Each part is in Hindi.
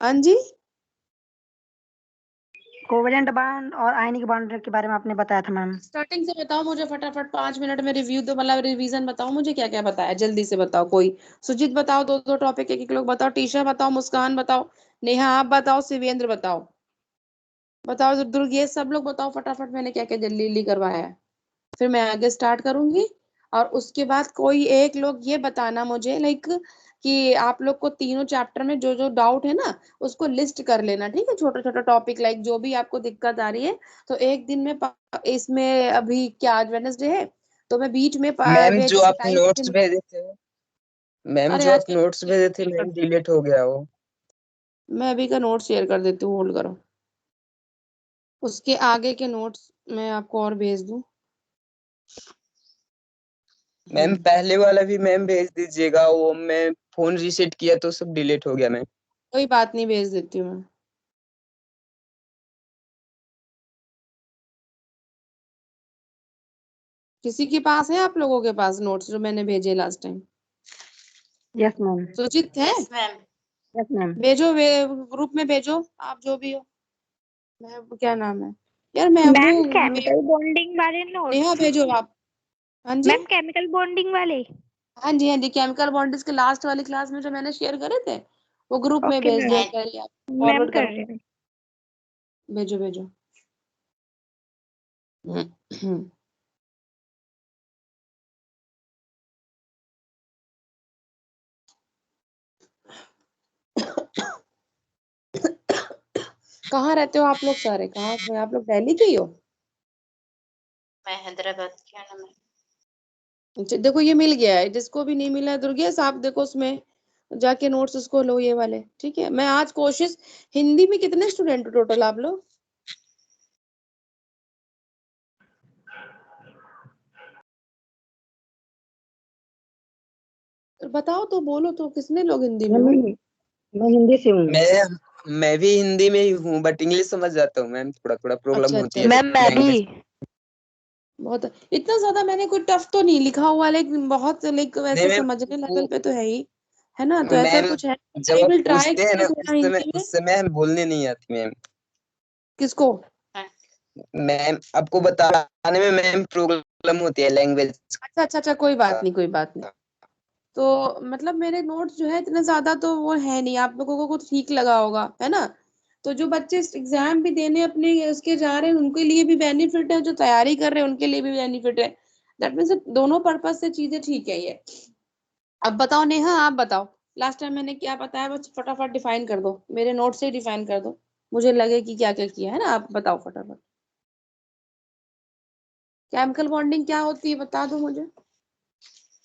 हाँ जी, कोवेलेंट बॉन्ड और आयनिक बॉन्ड के बारे में आपने बताया था मैम। स्टार्टिंग से बताओ मुझे फटाफट, 5 मिनट में रिव्यू दो, मतलब रिवीजन बताओ मुझे क्या क्या बताया, जल्दी से बताओ। कोई सुजीत बताओ, दो दो टॉपिक एक एक लोग बताओ। टीशा बताओ, मुस्कान बताओ, नेहा आप बताओ, शिवेंद्र बताओ, बताओ दुर्ग, ये सब लोग बताओ फटाफट मैंने क्या क्या जल्दी जल्दी करवाया है। फिर मैं आगे स्टार्ट करूंगी। और उसके बाद कोई एक लोग ये बताना मुझे, लाइक कि आप लोग को तीनों चैप्टर में जो जो डाउट है ना, उसको लिस्ट कर लेना, ठीक है, छोटा छोटा टॉपिक, लाइक जो भी आपको दिक्कत आ रही है। तो एक दिन में इसमें अभी क्या आज वेडनेसडे है, तो मैं बीच में मैम जो जैसे आप टाइम नोट्स भेजे थे, मैम अरे जो आज आप नोट्स भेजे थे मैम डिलीट हो गया वो। मैं अभी का नोट शेयर कर देती हूँ, होल्ड करो। उसके आगे के नोट्स मैं आपको और भेज दूँ। मैम पहले वाला भी मैम भेज दीजिएगा, वो मैं फोन रीसेट किया तो सब डिलीट हो गया मैम। कोई बात नहीं, भेज देती हूँ मैं। किसी के पास है, आप लोगों के पास नोट्स जो मैंने भेजे लास्ट टाइम? Yes ma'am. सुचित है? Yes ma'am. भेजो, ग्रुप में भेजो, आप जो भी हो। महबूब, क्या नाम है यार, मैम महबूब केमिकल बॉन्डिंग वाले नेहा नोट्स। भेजो आप। हाँ जी, मैम केमिकल बॉन्डिंग वाले। हाँ जी, हाँ जी, केमिकल बॉन्ड्स के लास्ट वाली क्लास में जो मैंने शेयर करे थे, वो ग्रुप में ओके भेज मैम। दो पहले आप। मैम फॉरवर्ड कर करो, रही हूँ। भेजो भेजो। कहाँ रहते हो आप लोग सारे, कहाँ से आप लोग, दिल्ली के ही हो? मैं हैदराबाद, क्या नाम है? अच्छा, देखो ये मिल गया है, जिसको भी नहीं मिला है दुर्गेश, आप देखो उसमें जाके नोट्स उसको लो, ये वाले, ठीक है। मैं आज कोशिश, हिंदी में कितने स्टूडेंट टोटल आप लोग? बताओ तो, बोलो तो, कितने लोग हिंदी में हो? मैं हिंदी से हूँ। मैं भी हिंदी में ही हूँ, बट इंग्लिश समझ जाता हूँ मैम, थोड़ा थोड़ा प्रॉब्लम अच्छा होती अच्छा है अच्छा, मैम मैं भी। लैंग्वेज। बहुत। इतना ज्यादा मैंने कोई टफ तो नहीं लिखा हुआ, लेकिन बहुत लाइक नहीं वैसे मैम, समझने लेवल वो पे तो है ही, है ना, तो ऐसा मैम कुछ है। जब आई आप विल ट्राई पूछते हैं ना थोड़ा उस समय हिंदी में। हम बोलने नहीं आती मैम। किसको? हाँ। मैम आपको बताने में मैम प्रॉब्लम होती है लैंग्वेज अच्छा अच्छा अच्छा, कोई बात का। नहीं, कोई बात नहीं। तो मतलब मेरे नोट्स जो है इतने ज्यादा तो वो है नहीं, आप लोगों को कुछ ठीक लगा होगा, है ना। तो जो बच्चे एग्जाम भी देने अपने उसके जा रहे हैं, उनके लिए भी बेनिफिट है, जो तैयारी कर रहे हैं उनके लिए भी बेनिफिट है। दैट मीन्स दोनों पर्पज से चीजें ठीक है ये। अब बताओ नेहा, आप बताओ, लास्ट टाइम मैंने क्या बताया, बस फटाफट डिफाइन कर दो, मेरे नोट से ही डिफाइन कर दो, मुझे लगे कि क्या क्या किया है ना, आप बताओ फटाफट। केमिकल बॉन्डिंग क्या होती है बता दो मुझे,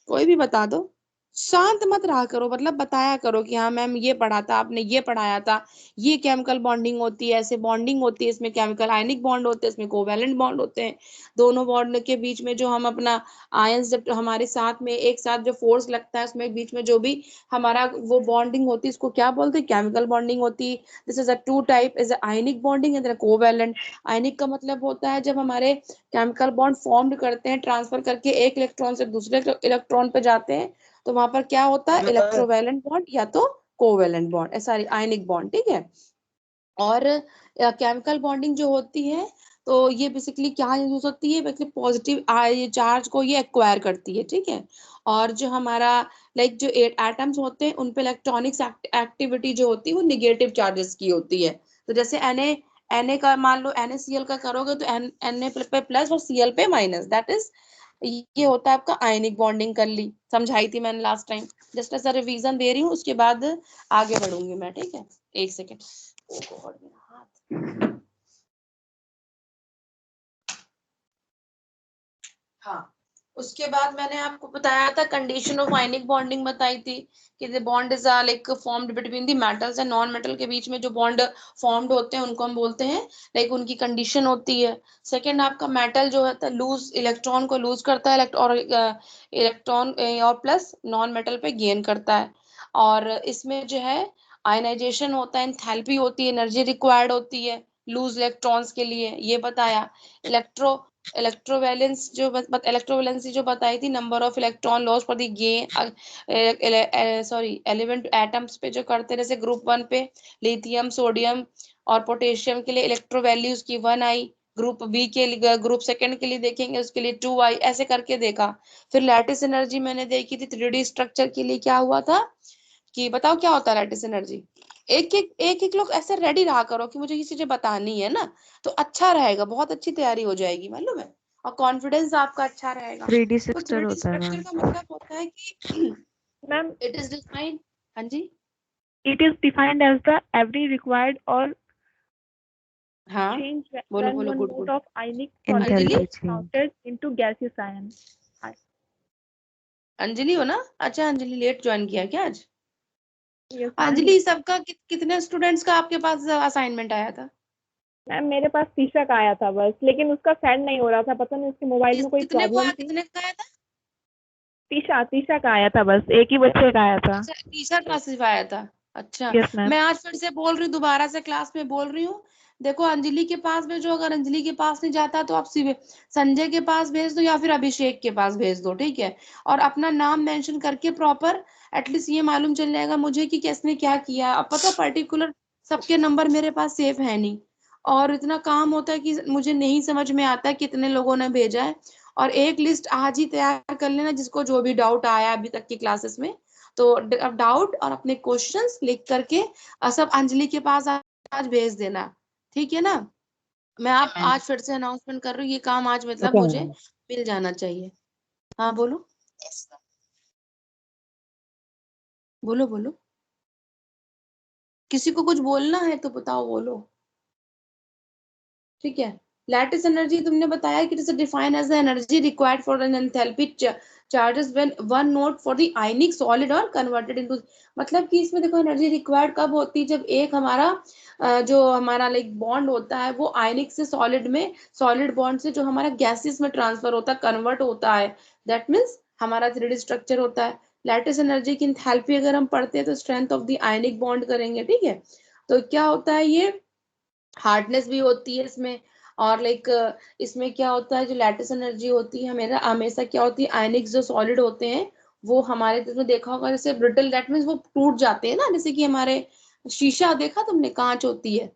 कोई भी बता दो। शांत मत रहा करो, मतलब बताया करो कि हाँ मैम ये पढ़ा था, आपने ये पढ़ाया था, ये केमिकल बॉन्डिंग होती है, ऐसे बॉन्डिंग होती है, इसमें केमिकल आयनिक बॉन्ड होते हैं, इसमें कोवैलेंट बॉन्ड होते हैं। दोनों बॉन्ड के बीच में जो हम अपना आयंस जब हमारे साथ में एक साथ जो फोर्स लगता है, उसमें बीच में जो भी हमारा वो बॉन्डिंग होती है, इसको क्या बोलते हैं, केमिकल बॉन्डिंग होती है। This is a two type, is ionic bonding and covalent. Ionic का मतलब होता है जब हमारे केमिकल बॉन्ड फॉर्म्ड करते हैं, ट्रांसफर करके एक इलेक्ट्रॉन से दूसरे इलेक्ट्रॉन पे जाते हैं, तो वहां पर क्या होता है, इलेक्ट्रोवैलेंट बॉन्ड या तो covalent bond, sorry ionic bond, ठीक है। और केमिकल बॉन्डिंग जो होती है, तो ये बेसिकली क्या यूज होती है, बेसिकली पॉजिटिव चार्ज को ये एक्वायर करती है, ठीक है। और जो हमारा लाइक जो एटम्स होते हैं, उन पे इलेक्ट्रॉनिक्स एक्टिविटी जो होती है वो निगेटिव चार्जेस की होती है। तो जैसे Na का मान लो, NaCl का करोगे तो Na पे प्लस और Cl पे माइनस, दैट इज, ये होता है आपका आयनिक बॉन्डिंग। कर ली, समझाई थी मैंने लास्ट टाइम, जस्ट ऐसा रिवीजन दे रही हूँ, उसके बाद आगे बढ़ूंगी मैं, ठीक है। एक सेकेंड, ओ गॉड मेरा हाथ। हाँ, उसके बाद मैंने आपको बताया था कंडीशन ऑफ आयनिक बॉन्डिंग, बताई थी कि the bond is like formed between the metals and non metal के बीच में जो बॉन्ड फॉर्म्ड होते हैं उनको हम बोलते हैं, लाइक उनकी कंडीशन होती है। सेकंड, आपका मेटल जो है लूज इलेक्ट्रॉन को लूज करता है, और इलेक्ट्रॉन और प्लस नॉन मेटल पे गेन करता है। और इसमें जो है आयनाइजेशन होता है, एंथैल्पी होती है, एनर्जी रिक्वायर्ड होती है लूज इलेक्ट्रॉन्स के लिए, ये बताया। इलेक्ट्रो इलेक्ट्रोवैलेंस जो इलेक्ट्रोवैलेंसी जो बताई थी, number of electron loss for the gain, sorry element atoms पे जो करते हैं, जैसे ग्रुप 1 पे लिथियम, सोडियम और पोटेशियम के लिए इलेक्ट्रो वैल्यूज की 1 आई, ग्रुप बी के लिए, ग्रुप सेकंड के लिए देखेंगे उसके लिए 2 आई, ऐसे करके देखा। फिर लैटिस एनर्जी मैंने देखी थी 3D स्ट्रक्चर के लिए, क्या हुआ था कि बताओ क्या होता है लैटिस एनर्जी। एक लोग ऐसे रेडी रहा करो कि मुझे ये चीजें बतानी है ना, तो अच्छा रहेगा, बहुत अच्छी तैयारी हो जाएगी मालूम है, और कॉन्फिडेंस आपका अच्छा रहेगा। 3D तो स्ट्रक्चर 3D होता है स्ट्रक्चर मैम। का मतलब होता है कि मैम इट इज डिफाइंड। हाँ जी, it is defined as the every required or हाँ change बोलो when बोलो, one good mode good. of ionic solid Anjali, Enthalpy is change। counted into gaseous ion. Anjali हो ना? अच्छा, अंजलि लेट ज्वाइन किया क्या आज? Yes ma'am. अंजलि, सबका कितने स्टूडेंट्स का आपके पास असाइनमेंट आया था? मैम मेरे पास तीसरा का आया था बस, लेकिन उसका सेंड नहीं हो रहा था, पता नहीं उसके मोबाइल में कोई कितने को प्रॉब्लम थी। कितने का आया था? तीसरा का आया था बस, एक ही बच्चे का आया था। अच्छा, तीसरा क्लास आया था। अच्छा, यस मैम। मैं आज फिर से बोल रही हूँ, दोबारा से क्लास में बोल रही हूँ। देखो, अंजलि के पास भेजो, अगर अंजलि के पास नहीं जाता तो आप संजय के पास भेज दो या फिर अभिषेक के पास भेज दो, ठीक है? और अपना नाम मेंशन करके प्रॉपर, एटलीस्ट ये मालूम चल जाएगा मुझे कि किसने क्या किया। अब पता पर्टिकुलर सबके नंबर मेरे पास सेफ है नहीं, और इतना काम होता है कि मुझे नहीं समझ में आता है कितने लोगों ने भेजा है। और एक लिस्ट आज ही तैयार कर लेना, जिसको जो भी डाउट आया अभी तक की क्लासेस में, तो डाउट और अपने क्वेश्चंस लिख करके सब अंजलि के पास आज भेज देना, ठीक है ना? मैं आप मैम। आज फिर से अनाउंसमेंट कर रही हूँ, ये काम आज मतलब ओके मुझे मैम। मिल जाना चाहिए। हाँ बोलो यस मैम। बोलो बोलो, किसी को कुछ बोलना है तो बताओ, बोलो, ठीक है? लैटिस एनर्जी तुमने बताया कि it is defined as the energy required for an enthalpy charges when one note for the ionic solid और कन्वर्टेड इनटू, मतलब कि इसमें देखो एनर्जी रिक्वायर्ड कब होती है, जब एक हमारा जो हमारा लाइक बॉन्ड होता है वो आयनिक से सॉलिड में, सॉलिड बॉन्ड से जो हमारा गैसेस में ट्रांसफर होता है, कन्वर्ट होता है, दैट मीन्स हमारा 3D स्ट्रक्चर होता है। लैटिस एनर्जी की एंथैल्पी अगर हम पढ़ते हैं तो strength of the ionic bond करेंगे, ठीक है? तो क्या होता है, ये हार्डनेस भी होती है इसमें, और लाइक इसमें क्या होता है, जो लैटिस एनर्जी होती है मेरा हमेशा क्या होती है, आयनिक जो सॉलिड होते हैं वो हमारे, तुमने देखा होगा जैसे ब्रिटल, दैट मीन्स वो टूट जाते हैं ना, जैसे कि हमारे शीशा देखा तुमने, कांच होती है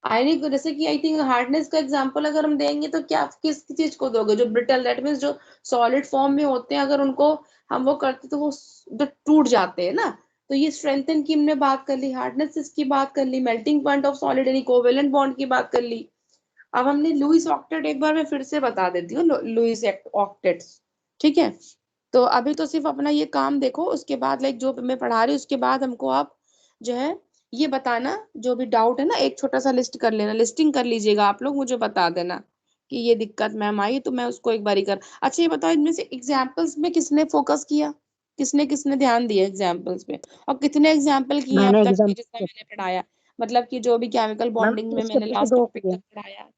आयनिक, जैसे कि आई थिंक हार्डनेस का एग्जांपल अगर हम देंगे तो क्या किस चीज को दोगे, जो ब्रिटल, दैट मीन्स जो सॉलिड फॉर्म में होते हैं, अगर उनको हम वो करते तो वो जो टूट जाते हैं ना। तो ये स्ट्रेंथन की हमने बात कर ली, हार्डनेस इसकी बात कर ली, मेल्टिंग पॉइंट ऑफ सॉलिड यानी कोवेलेंट बॉन्ड की बात कर ली। अब हमने लुईस ऑक्टेट, एक बार मैं फिर से बता देती हूँ लुईस ऑक्टेट्स, ठीक है? तो अभी तो सिर्फ अपना ये काम देखो, उसके बाद लाइक जो मैं पढ़ा रही हूँ उसके बाद हमको आप जो है ये बताना, जो भी डाउट है ना, एक छोटा सा लिस्ट कर लेना, लिस्टिंग कर लीजिएगा आप लोग, मुझे बता देना कि ये दिक्कत मैम आई, तो मैं उसको एक बारी कर। अच्छा ये बताओ, इनमें से एग्जाम्पल्स में किसने फोकस किया, किसने किसने ध्यान दिया एग्जाम्पल्स पे, और कितने एग्जाम्पल किए हैं अब मैंने तक एग्जाम जितना मैंने पढ़ाया, मतलब कि जो भी केमिकल मैम बॉन्डिंग में इसके मैंने पीछे लास्ट दो टॉपिक किए। तक पढ़ाया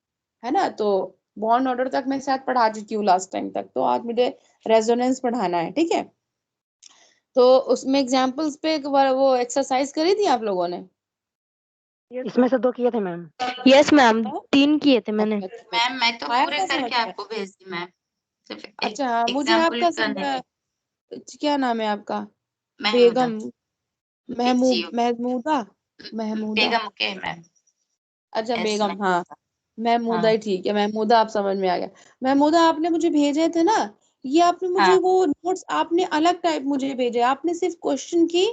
है ना, तो बॉन्ड ऑर्डर तक मैं शायद पढ़ा चुकी हूँ लास्ट टाइम तक, तो आज मुझे रेजोनेंस पढ़ाना है, ठीक है? तो उसमें एग्जाम्पल्स पे एक बार वो एक्सरसाइज करी थी आप लोगों ने? इसमें से 2 किए थे मैम। यस मैम, बताओ। 3 किए थे मैंने। अच्छा, मैम मैं तो आया पूरे था समझ करके में? आपको भेज दी मैम, सिर्फ एक अच्छा हाँ, मुझे एग्जाम्पल आपका का नहीं। क्या नाम है आपका? महमूदा। बेगम, पीछे महमूदा, महमूदा, बेगम के मैम। अच्छा एस बेगम, हाँ महमूदा। महमूदा हाँ ही ठीक है, महमूदा, आप समझ में आ गया। महमूदा, आपने मुझे भेजे थे ना, ये आपने मुझे हाँ वो नोट्स आपने अलग टाइप मुझे भेजे, आपने सिर्फ क्वेश्चन की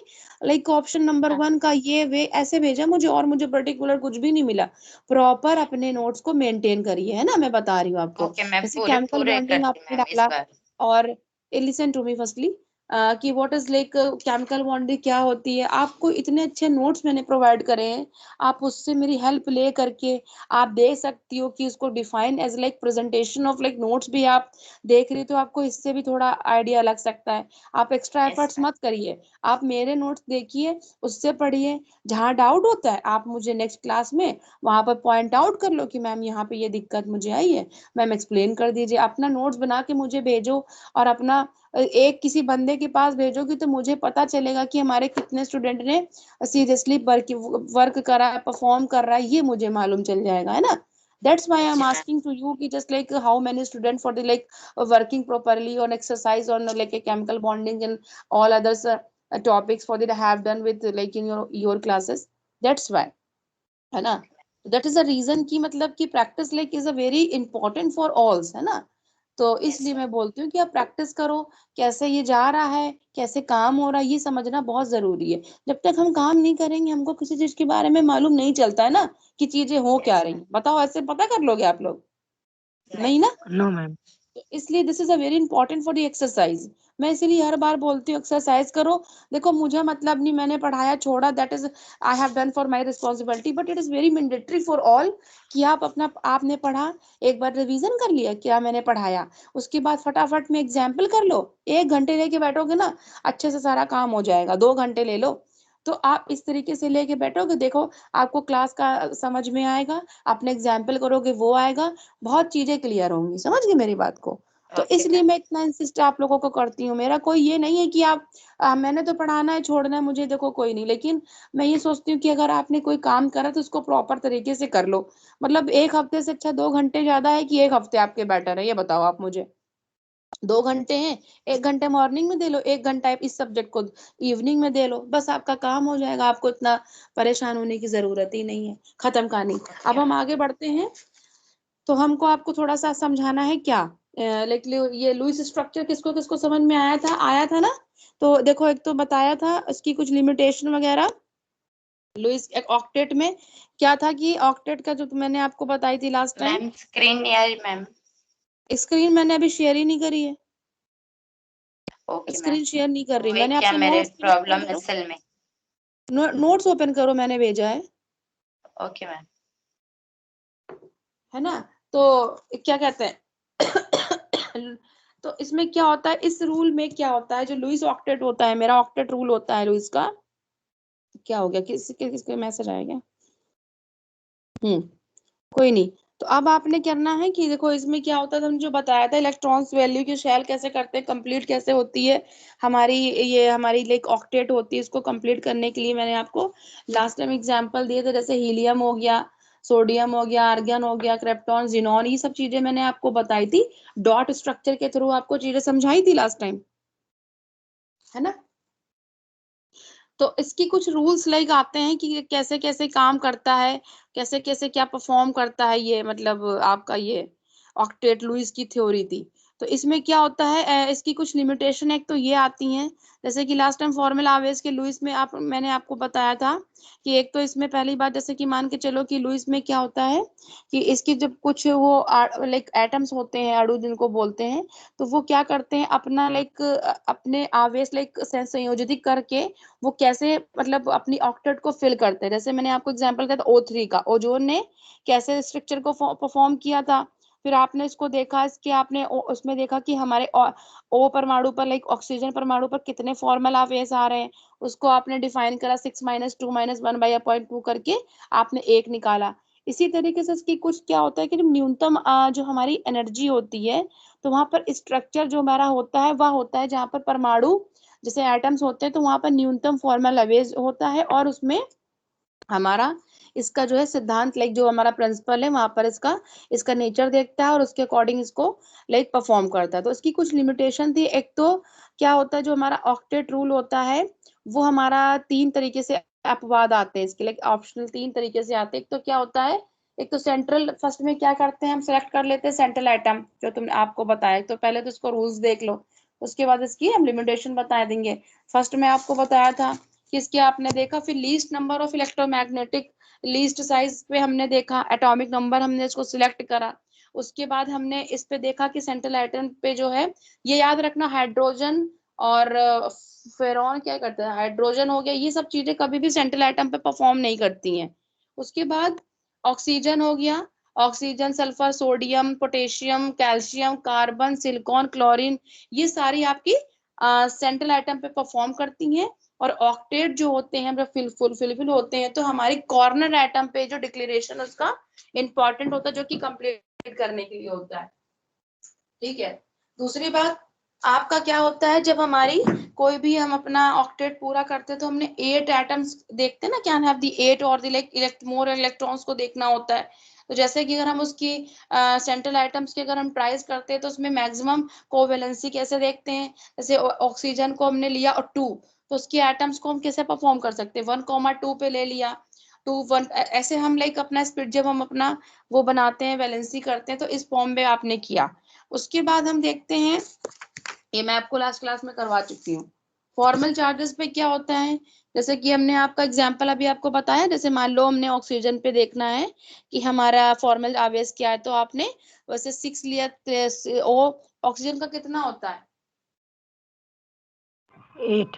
लाइक ऑप्शन नंबर हाँ। 1 का ये वे ऐसे भेजा मुझे, और मुझे पर्टिकुलर कुछ भी नहीं मिला। प्रॉपर अपने नोट्स को मेंटेन करिए, है ना, मैं बता रही हूँ आपको। ओके मैं जैसे पूरे केमिकल पूरे बॉन्डिंग करती आपने मैम इस डाला, बार। और लिसन टू मी फर्स्टली, कि what is like chemical bonding क्या होती है, आपको इतने अच्छे नोट्स मैंने प्रोवाइड करे हैं, आप उससे मेरी हेल्प ले करके आप देख सकती हो कि उसको define as like presentation of like notes भी आप देख रही हो, तो आपको इससे भी थोड़ा आइडिया लग सकता है। आप एक्स्ट्रा यस एफर्ट्स मैम। मत करिए, आप मेरे नोट्स देखिए, उससे पढ़िए, जहाँ डाउट होता है आप मुझे नेक्स्ट क्लास में वहां पर पॉइंट आउट कर लो कि मैम यहाँ पे ये दिक्कत मुझे आई है, मैम एक्सप्लेन कर दीजिए, अपना नोट्स बना के मुझे भेजो, और अपना एक किसी बंदे के पास भेजोगी तो मुझे पता चलेगा कि हमारे कितने स्टूडेंट ने सीरियसली वर्क करा है, परफॉर्म कर रहा है, ये मुझे मालूम चल जाएगा, है ना? That's why I'm asking to you कि just like how many students for the like working properly on exercise on like a chemical bonding and all others topics for the have done with like in your classes. That's why, है ना? That is the reason कि मतलब कि practice like is a very important for all, है ना? तो इसलिए मैं बोलती हूँ कि आप प्रैक्टिस करो, कैसे ये जा रहा है, कैसे काम हो रहा है, ये समझना बहुत जरूरी है। जब तक हम काम नहीं करेंगे, हमको किसी चीज के बारे में मालूम नहीं चलता है ना कि चीजें हो क्या रही। बताओ, ऐसे पता कर लोगे आप लोग? नहीं ना? No ma'am. तो इसलिए this is a very important for the exercise. मैं इसीलिए हर बार बोलती हूँ एक्सरसाइज करो। देखो मुझे मतलब नहीं, मैंने पढ़ाया छोड़ा, that is I have done for my responsibility, but it is very mandatory for all कि आप अपना, आपने पढ़ा, एक बार रिवीजन कर लिया क्या मैंने पढ़ाया, उसके बाद फटाफट में एग्जाम्पल कर लो। 1 घंटे लेके बैठोगे ना, अच्छे से सारा काम हो जाएगा। 2 घंटे ले लो, तो आप इस तरीके से लेके बैठोगे, देखो आपको क्लास का समझ में आएगा, आपने एग्जाम्पल करोगे वो आएगा, बहुत चीजें क्लियर होंगी। समझ गए मेरी बात को? तो इसलिए मैं इतना इंसिस्ट आप लोगों को करती हूँ। मेरा कोई ये नहीं है कि आप मैंने तो पढ़ाना है, छोड़ना है मुझे, देखो कोई नहीं, लेकिन मैं ये सोचती हूँ कि अगर आपने कोई काम करा तो उसको प्रॉपर तरीके से कर लो। मतलब 1 हफ्ते से अच्छा 2 घंटे ज्यादा है कि 1 हफ्ते आपके बेटर है? ये बताओ आप मुझे। 2 घंटे हैं, 1 घंटे मॉर्निंग में दे लो, 1 घंटा इस सब्जेक्ट को इवनिंग में दे लो, बस आपका काम हो जाएगा। आपको इतना परेशान होने की जरूरत ही नहीं है। खत्म कहानी। अब हम आगे बढ़ते हैं। तो हमको आपको थोड़ा सा समझाना है क्या, लाइक ये लुईस स्ट्रक्चर किसको किसको समझ में आया था ना? तो देखो, एक तो बताया था इसकी कुछ लिमिटेशन वगैरह। लुईस एक ऑक्टेट में क्या था कि ऑक्टेट का जो मैंने आपको बताई थी लास्ट टाइम। मैम स्क्रीन नहीं आ रही मैम। स्क्रीन मैंने अभी शेयर ही नहीं करी है। ओके मैम, स्क्रीन शेयर नहीं कर रही वही मैंने। क्या आपके मेरे नोट्स प्रॉब्लम असल में। नोट्स ओपन करो, मैंने भेजा है। Okay ma'am. है ना? तो क्या कहते हैं तो इसमें क्या होता है, इस रूल में क्या होता है, जो लुईस ऑक्टेट होता है, मेरा ऑक्टेट रूल होता है लुईस का। क्या हो गया, किसके मैसेज आया क्या? कोई नहीं। तो अब आपने करना है कि देखो इसमें क्या होता है, हमने जो बताया था इलेक्ट्रॉन्स वैल्यू की शेल कैसे करते हैं, कंप्लीट कैसे होती है हमारी, ये हमारी लाइक ऑक्टेट होती है। इसको कंप्लीट करने के लिए मैंने आपको लास्ट टाइम एग्जांपल दिए थे, जैसे हीलियम हो गया, सोडियम हो गया, आर्गन हो गया, क्रिप्टॉन, जिनॉन, ये सब चीजें मैंने आपको बताई थी। डॉट स्ट्रक्चर के थ्रू आपको चीजें समझाई थी लास्ट टाइम, है ना? तो इसकी कुछ रूल्स लाइक आते हैं कि कैसे कैसे काम करता है, कैसे कैसे क्या परफॉर्म करता है ये, मतलब आपका ये ऑक्टेट लुईस की थ्योरी थी। तो इसमें क्या होता है, इसकी कुछ लिमिटेशन एक तो ये आती हैं, जैसे कि लास्ट टाइम फॉर्मूला आवेज के लुईस में मैंने आपको बताया था कि एक तो इसमें पहली बात, जैसे कि मान के चलो कि लुईस में क्या होता है कि इसकी जब कुछ वो लाइक एटम्स होते हैं, अणु जिनको बोलते हैं, तो वो क्या करते हैं अपना लाइक अपने आवेश लाइक संयोजित करके वो कैसे मतलब अपनी ऑक्टेट को फिल करते हैं। जैसे मैंने आपको एग्जांपल दिया था O3 का, ओजोन ने कैसे स्ट्रक्चर को परफॉर्म किया था। फिर आपने इसको देखा, इसके आपने उसमें देखा कि हमारे O परमाणु पर लाइक ऑक्सीजन परमाणु पर कितने फॉर्मल आवेश आ रहे हैं, उसको आपने डिफाइन करा 6 - 2 - 1/0.2 करके आपने 1 निकाला। इसी तरीके से इसकी कुछ क्या होता है कि न्यूनतम जो हमारी एनर्जी होती है, तो वहां पर स्ट्रक्चर जो हमारा होता है वह होता है जहां पर परमाणु जैसे एटम्स होते हैं, तो वहां पर न्यूनतम फॉर्मल आवेश होता है, और उसमें हमारा इसका जो है सिद्धांत लाइक जो हमारा प्रिंसिपल है वहां पर इसका नेचर देखता है और उसके अकॉर्डिंग इसको लाइक परफॉर्म करता है। तो इसकी कुछ लिमिटेशन थी। एक तो क्या होता है, जो हमारा ऑक्टेट रूल होता है वो हमारा 3 तरीके से अपवाद आते हैं इसके, लाइक ऑप्शनल 3 तरीके से आते हैं। एक तो क्या होता है, एक तो सेंट्रल, फर्स्ट में क्या करते हैं हम सेलेक्ट कर लेते हैं सेंट्रल एटम, जो तुमने आपको बताया। तो पहले तो इसको रूल्स देख लो, उसके बाद इसकी हम लिमिटेशन बता देंगे। फर्स्ट में आपको बताया था किसके आपने देखा, फिर least number of electromagnetic, least size पे हमने देखा, एटॉमिक नंबर हमने इसको सिलेक्ट करा। उसके बाद हमने इस पे देखा कि सेंट्रल एटम पे जो है, ये याद रखना हाइड्रोजन और फेरॉन क्या करते हैं, हाइड्रोजन हो गया, ये सब चीजें कभी भी सेंट्रल एटम पे परफॉर्म नहीं करती हैं। उसके बाद ऑक्सीजन हो गया, oxygen, sulphur, sodium, potassium, calcium, carbon, silicon, chlorine, ये सारी आपकी सेंट्रल एटम पे परफॉर्म करती हैं। और ऑक्टेट जो होते हैं जब फुलफिल होते हैं, तो हमारी कॉर्नर एटम पे जो डिक्लेरेशन उसका इंपॉर्टेंट होता है, जो कि कंप्लीट करने के लिए होता है। ठीक है। दूसरी बात, आपका क्या होता है, जब हमारी कोई भी हम अपना ऑक्टेट पूरा करते हैं तो हमने 8 एटम्स देखते हैं ना, क्या हैव दी 8 और दी मोर इलेक्ट्रॉन्स को देखना होता है। तो जैसे कि अगर हम उसकी सेंट्रल आइटम्स की अगर हम ट्राइज करते हैं तो उसमें मैक्सिमम कोवेलेंसी कैसे देखते हैं, जैसे ऑक्सीजन को हमने लिया और 2, तो उसकी एटम्स को हम कैसे परफॉर्म कर सकते हैं, 1,2 पे ले लिया, 2 1, ऐसे हम लाइक अपना स्पीड जब हम अपना वो बनाते हैं, वैलेंसी करते हैं, तो इस फॉर्म में आपने किया। उसके बाद हम देखते हैं, ये मैं आपको लास्ट क्लास में करवा चुकी हूँ। फॉर्मल चार्जेस पे क्या होता है, जैसे कि हमने आपका एग्जांपल अभी आपको बताया, जैसे मान लो हमने ऑक्सीजन पे देखना है कि हमारा फॉर्मल आवेश क्या है, तो आपने वैसे 6 लिया, ओ ऑक्सीजन का कितना होता है 8।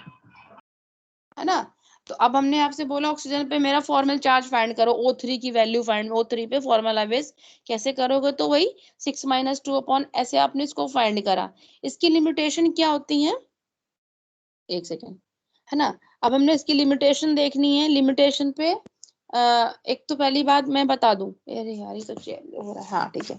है ना। तो अब हमने आपसे बोला ऑक्सीजन पे मेरा फॉर्मल चार्ज फाइंड करो, O3 की वैल्यू फाइंड, O3 पे फॉर्मल आवेश कैसे करोगे, तो वही 6 - 2 अपॉन, ऐसे आपने इसको फाइंड करा। इसकी लिमिटेशन क्या होती है, एक सेकेंड, है ना। अब हमने इसकी लिमिटेशन देखनी है। लिमिटेशन पे एक तो पहली बात मैं बता दूं, अरे यार ये तो चेंज हो रहा है, हाँ ठीक है।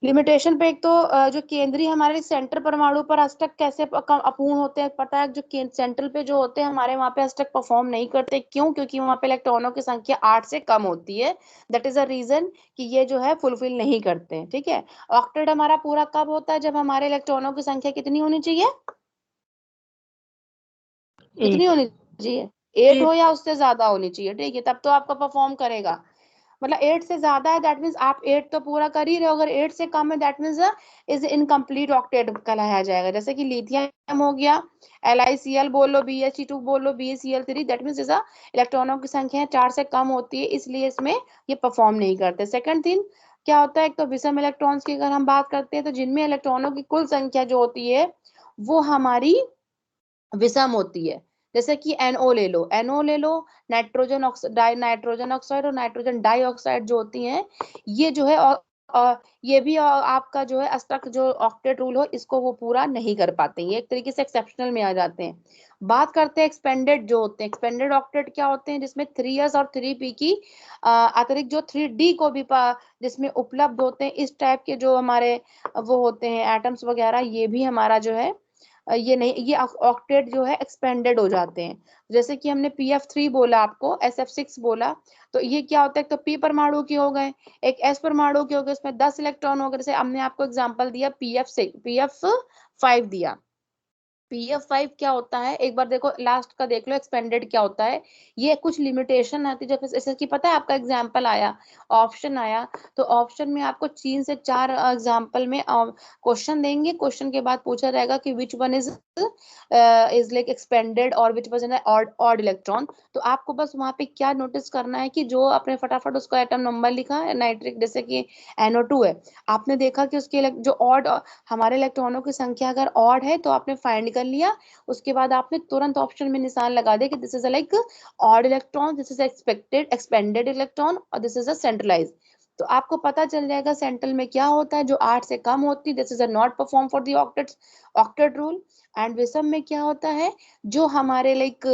लिमिटेशन पे एक तो जो केंद्रीय हमारे सेंटर परमाणु पर अष्टक कैसे अपूर्ण होते हैं, पता है, जो सेंट्रल पे जो होते हैं हमारे वहां पे अष्टक परफॉर्म नहीं करते, क्यों, क्योंकि वहां पे इलेक्ट्रॉनों की संख्या 8 से कम होती है। दैट इज अ रीजन कि ये जो है फुलफिल नहीं करते हैं, ठीक है। ऑक्टेट हमारा पूरा कब होता है, जब हमारे इलेक्ट्रॉनों की संख्या कितनी होनी चाहिए, कितनी 8। होनी चाहिए, 8 हो या उससे ज्यादा होनी चाहिए, ठीक है, तब तो आपका परफॉर्म करेगा। मतलब 8 से ज्यादा है दैट मीन्स आप 8 तो पूरा कर ही रहे हो, अगर 8 से कम है that means is incomplete octet कहलाया जाएगा। जैसे कि लिथियम हो गया, LiCl बोल लो, BH2 बोल लो, BaCl3, दैट मीन्स इज इलेक्ट्रॉनों की संख्या 4 से कम होती है, इसलिए इसमें ये परफॉर्म नहीं करते। सेकंड थिंग क्या होता है, एक तो विषम इलेक्ट्रॉन्स की अगर हम बात करते हैं तो जिनमें इलेक्ट्रॉनों की कुल संख्या जो होती है वो हमारी विषम होती है। जैसे कि NO ले लो, NO ले लो, नाइट्रोजन ऑक्साइड, नाइट्रोजन ऑक्साइड और नाइट्रोजन डाइऑक्साइड जो होती हैं, ये जो है ये भी आपका जो है अष्टक जो ऑक्टेट रूल हो इसको वो पूरा नहीं कर पाते हैं, ये एक तरीके से एक्सेप्शनल में आ जाते हैं। बात करते हैं एक्सपेंडेड जो होते हैं, एक्सपेंडेड ऑक्टेट क्या होते हैं, जिसमें 3s और 3p की अतिरिक्त जो 3d को भी जिसमें उपलब्ध होते हैं, इस टाइप के जो हमारे वो होते हैं एटम्स वगैरह, ये भी हमारा जो है ये नहीं, ये ऑक्टेट जो है एक्सपेंडेड हो जाते हैं। जैसे कि हमने PF3 बोला, आपको SF6 बोला, तो ये क्या होता है, तो P परमाणु के हो गए, एक S परमाणु के हो गए, उसमें 10 इलेक्ट्रॉन हो गए। जैसे हमने आपको एग्जांपल दिया PF5 दिया। PF5 क्या होता है, एक बार देखो लास्ट का देख लो, एक्सपेंडेड क्या होता है, ये कुछ लिमिटेशन आती है। जैसे जैसे कि पता है आपका एग्जांपल आया, ऑप्शन आया, तो ऑप्शन में आपको 3 से 4 एग्जांपल में क्वेश्चन देंगे, क्वेश्चन के बाद पूछा जाएगा कि which one is like expanded और which one is odd electron. तो आपको बस वहां पे क्या नोटिस करना है कि जो आपने फटाफट उसका एटम नंबर लिखा है नाइट्रिक, जैसे कि NO2 है, आपने देखा कि उसके जो ऑड हमारे इलेक्ट्रॉनों की संख्या अगर ऑड है तो आपने फाइंड कर लिया, उसके बाद आपने तुरंत ऑप्शन में निशान लगा दिया कि this is like odd electron, this is expanded electron और दिस इज अ सेंट्रलाइज। तो आपको पता चल जाएगा सेंट्रल में क्या होता है, जो 8 से कम होती है, this is a not perform for the octet rule. And विषम में क्या होता है, जो हमारे लाइक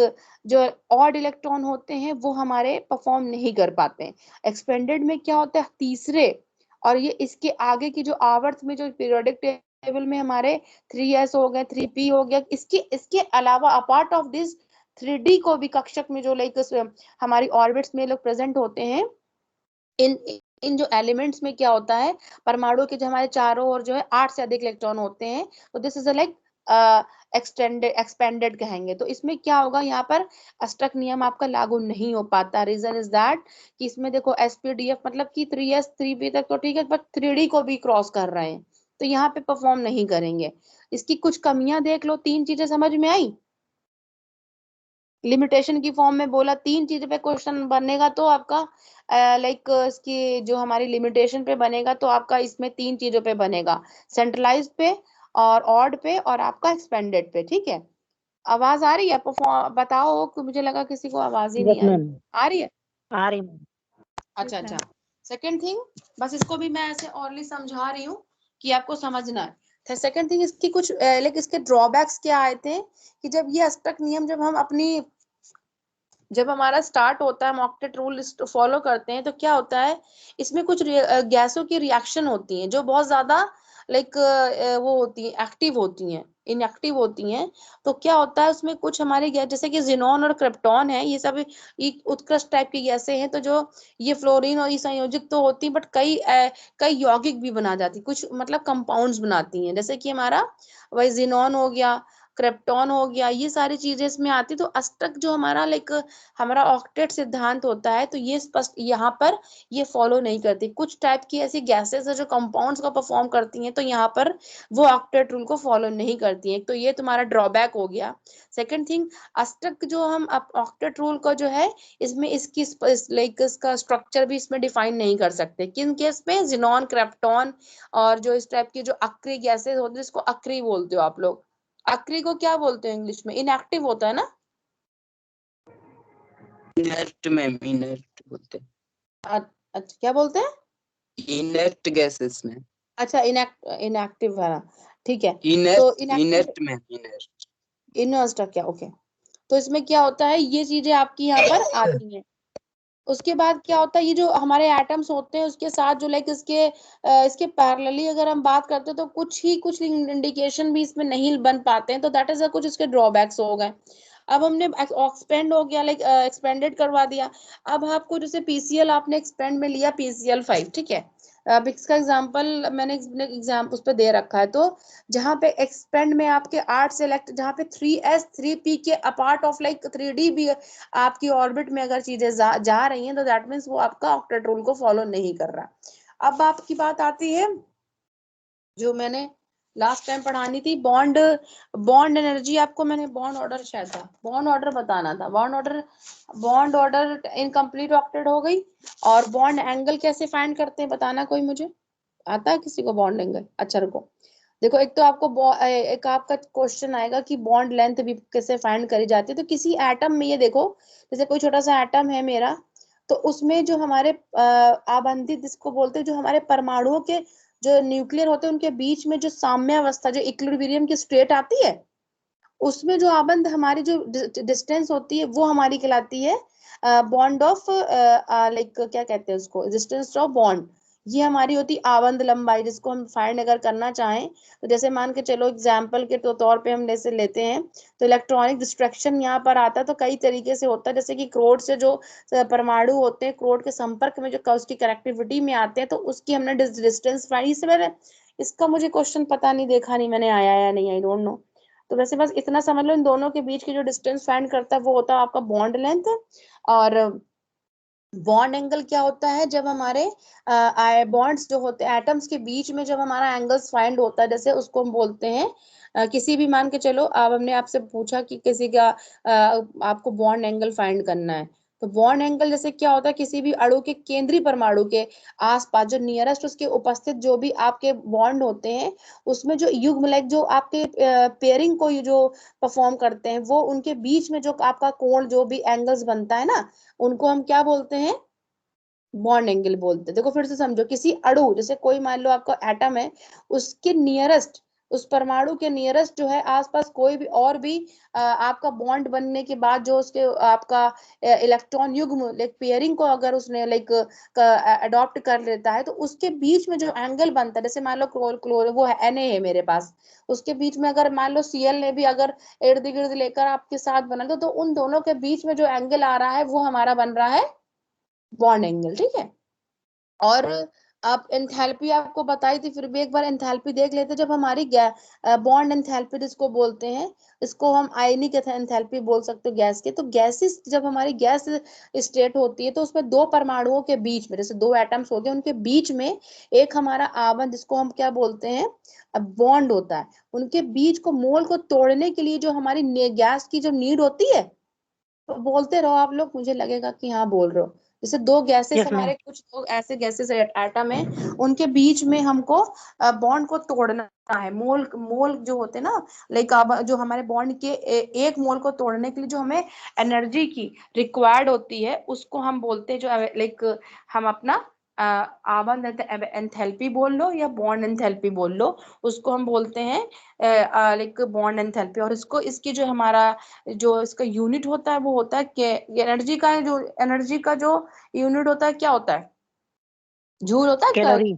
जो ऑड इलेक्ट्रॉन होते हैं वो हमारे परफॉर्म नहीं कर पाते हैं। एक्सपेंडेड में क्या होता है, तीसरे और ये इसके आगे की जो आवर्त में जो पीरियोडिक टेबल में हमारे 3s हो गए, 3p हो गया, इसके इसके अलावा अपार्ट ऑफ दिस 3d को भी कक्षक में जो लाइक हमारी ऑर्बिट्स में लोग प्रेजेंट होते हैं, इन इन जो एलिमेंट्स में क्या होता है, परमाणु के जो हमारे चारों ओर जो है 8 से अधिक इलेक्ट्रॉन होते हैं, तो दिस इज लाइक एक्सपेंडेड कहेंगे। तो इसमें क्या होगा, यहाँ पर अष्टक नियम आपका लागू नहीं हो पाता। रीजन इज दैट कि इसमें देखो SPDF मतलब कि 3s 3p तक तो ठीक है, पर 3d को भी क्रॉस कर रहे हैं, तो यहाँ पे परफॉर्म नहीं करेंगे। इसकी कुछ कमियां देख लो, 3 चीजें समझ में आई। लिमिटेशन की फॉर्म में बोला 3 चीजों पे क्वेश्चन बनेगा, तो आपका लाइक इसकी जो हमारी लिमिटेशन पे बनेगा, तो आपका इसमें 3 चीजों पे बनेगा, सेंट्रलाइज पे और ऑड पे और आपका एक्सपेंडेड पे, ठीक है। आवाज आ रही है, बताओ कि मुझे लगा किसी को आवाज ही नहीं यस आ रही। मैम, आ रही है, आ रही मैम। अच्छा अच्छा। सेकंड थिंग, बस इसको भी मैं ऐसे ऑरली समझा रही हूँ कि आपको समझना है। सेकंड थिंग, इसकी कुछ लाइक इसके ड्रॉबैक्स क्या आए थे कि जब ये अष्टक नियम जब हमारा स्टार्ट होता है, हम ऑक्टेट रूल फॉलो करते हैं, तो क्या होता है, इसमें कुछ गैसों की रिएक्शन होती हैं जो बहुत ज्यादा लाइक वो होती है एक्टिव होती हैं, इनएक्टिव होती हैं। तो क्या होता है उसमें कुछ हमारे गैस जैसे कि जिनोन और क्रिप्टॉन है, ये सब एक उत्कृष्ट टाइप की गैसें हैं। तो जो ये फ्लोरीन और ये संयोजित तो होती बट कई यौगिक भी बना जाती, कुछ मतलब कंपाउंड्स बनाती हैं, जैसे कि हमारा वही जिनोन हो गया, क्रिप्टॉन हो गया, ये सारी चीजें इसमें आती। तो अष्टक जो हमारा लाइक हमारा ऑक्टेट सिद्धांत होता है, तो ये स्पष्ट यहाँ पर ये फॉलो नहीं करती। कुछ टाइप की ऐसी गैसेस है जो कंपाउंड्स को परफॉर्म करती हैं, तो यहाँ पर वो ऑक्टेट रूल को फॉलो नहीं करती हैं। तो ये तुम्हारा ड्रॉबैक हो गया। सेकंड थिंग, अष्टक जो हम ऑक्टेट रूल का जो है, इसमें इसकी लाइक इसका स्ट्रक्चर भी इसमें डिफाइन नहीं कर सकते। किन केस में? जिनॉन, क्रेप्टॉन और जो इस टाइप की जो अक्री गैसेस होती है, जिसको अक्री बोलते हो आप लोग। अक्री को क्या बोलते हैं इंग्लिश में? इनएक्टिव होता है ना? इनर्ट मैम, इनर्ट बोलते हैं। अच्छा, क्या बोलते हैं? इनर्ट गैसेस में। अच्छा, इनएक्टिव है ना, ठीक है। तो inert inactive, inert ma'am, inert. Inert क्या? ओके। तो इसमें क्या होता है, ये चीजें आपकी यहाँ पर आती हैं। उसके बाद क्या होता है, ये जो हमारे एटम्स होते हैं उसके साथ जो लाइक इसके पैरेलली अगर हम बात करते हैं, तो कुछ इंडिकेशन भी इसमें नहीं बन पाते हैं। तो दैट इज कुछ इसके ड्रॉबैक्स हो गए। अब हमने एक्सपेंड हो गया, लाइक एक्सपेंडेड करवा दिया। अब आपको जैसे पीसीएल आपने एक्सपेंड में लिया, PCl5, ठीक है। अब इसका एग्जांपल मैंने एग्जाम्पल उस पर दे रखा है। तो जहाँ पे एक्सपेंड में आपके 8 सेलेक्ट, जहाँ पे 3s 3p के अपार्ट ऑफ लाइक 3d भी आपकी ऑर्बिट में अगर चीजें जा रही हैं, तो दैट मीन्स वो आपका ऑक्टेट रूल को फॉलो नहीं कर रहा। अब आपकी बात आती है जो मैंने लास्ट टाइम पढ़ानी थी, बॉन्ड बॉन्ड एनर्जी। आपको मैंने बॉन्ड ऑर्डर शायद था, बॉन्ड ऑर्डर बताना था। बॉन्ड ऑर्डर इनकम्प्लीट ऑक्टेट हो गई। और बॉन्ड एंगल कैसे फाइंड करते हैं बताना, कोई मुझे आता है किसी को बॉन्ड एंगल? अच्छा रुको, देखो एक तो आपको एक आपका क्वेश्चन आएगा कि बॉन्ड लेंथ भी कैसे फाइंड करी जाती है। तो किसी एटम में ये देखो, जैसे कोई छोटा सा एटम है मेरा, तो उसमें जो हमारे आबंधित जिसको बोलते हैं, जो हमारे परमाणुओं के जो न्यूक्लियर होते हैं, उनके बीच में जो साम्यावस्था, जो इक्विलिब्रियम की स्टेट आती है, उसमें जो आबंध हमारी जो डिस्टेंस होती है, वो हमारी कहलाती है बॉन्ड ऑफ लाइक क्या कहते हैं उसको, डिस्टेंस ऑफ बॉन्ड। ये हमारी होती आबंध लंबाई, जिसको हम फाइंड अगर करना चाहें, तो जैसे मान के चलो एग्जाम्पल के तौर पे हम जैसे लेते हैं, तो इलेक्ट्रॉनिक डिस्ट्रक्शन यहाँ पर आता है। तो कई तरीके से होता है, जैसे कि क्रोड से जो परमाणु होते हैं, क्रोड के संपर्क में जो उसकी कनेक्टिविटी में आते हैं, तो उसकी हमने डिस्टेंस फाइंड। इससे मैंने इसका मुझे क्वेश्चन पता नहीं, देखा नहीं मैंने आया या नहीं, आई डोंट नो। तो वैसे बस इतना समझ लो, इन दोनों के बीच की जो डिस्टेंस फाइंड करता है वो होता है आपका बॉन्ड लेंथ। और बॉन्ड एंगल क्या होता है, जब हमारे बॉन्ड्स जो होते हैं एटम्स के बीच में, जब हमारा एंगल्स फाइंड होता है, जैसे उसको हम बोलते हैं किसी भी, मान के चलो अब हमने आपसे पूछा कि किसी का आपको बॉन्ड एंगल फाइंड करना है। तो बॉन्ड एंगल जैसे क्या होता है, किसी भी अणु के केंद्रीय परमाणु के आसपास जो नियरेस्ट उसके उपस्थित जो भी आपके बॉन्ड होते हैं, उसमें जो युग्म लाइक जो आपके पेयरिंग को जो परफॉर्म करते हैं, वो उनके बीच में जो आपका कोण जो भी एंगल्स बनता है ना, उनको हम क्या बोलते हैं? बॉन्ड एंगल बोलते हैं। देखो फिर से समझो, किसी अणु, जैसे कोई मान लो आपका एटम है, उसके नियरेस्ट, उस परमाणु के नियरेस्ट जो है आसपास कोई भी और भी आपका बॉन्ड बनने के बाद जो उसके आपका इलेक्ट्रॉन युग्म लाइक पेयरिंग को अगर उसने लाइक अडॉप्ट कर लेता है, तो उसके बीच में जो एंगल बनता है, जैसे मान लो क्लोर वो है Na है मेरे पास, उसके बीच में अगर मान लो Cl ने भी अगर इर्द गिर्द लेकर आपके साथ बना तो उन दोनों के बीच में जो एंगल आ रहा है वो हमारा बन रहा है बॉन्ड एंगल, ठीक है। और आप एंथैल्पी आपको बताई थी, फिर भी एक बार एंथैल्पी देख लेते। जब हमारी बॉन्ड एंथैल्पी जिसको बोलते हैं, इसको हम आयनिक एंथैल्पी बोल सकते हो गैस के। तो गैसेस जब हमारी गैस स्टेट होती है, तो उसमें दो परमाणुओं के बीच में, जैसे दो एटम्स होते हैं, उनके बीच में एक हमारा आबंध, जिसको हम क्या बोलते हैं, बॉन्ड होता है। उनके बीच को मोल को तोड़ने के लिए जो हमारी गैस की जो नीड होती है, तो बोलते रहो आप लोग, मुझे लगेगा कि हाँ बोल रहे हो। जैसे दो गैसेस यस मैम। हमारे, कुछ तो ऐसे गैसेस एटम है, उनके बीच में हमको बॉन्ड को तोड़ना है। मोल मोल जो होते हैं ना, लाइक जो हमारे बॉन्ड के एक मोल को तोड़ने के लिए जो हमें एनर्जी की रिक्वायर्ड होती है, उसको हम बोलते हैं जो लाइक हम अपना आबंध एंथैल्पी बोल लो या बॉन्ड एंथैल्पी बोल लो, उसको हम बोलते हैं लाइक बॉन्ड एंथैल्पी। और इसको इसकी जो हमारा जो इसका यूनिट होता है वो होता है के एनर्जी का जो यूनिट होता है क्या होता है? जूल होता है कैलोरी।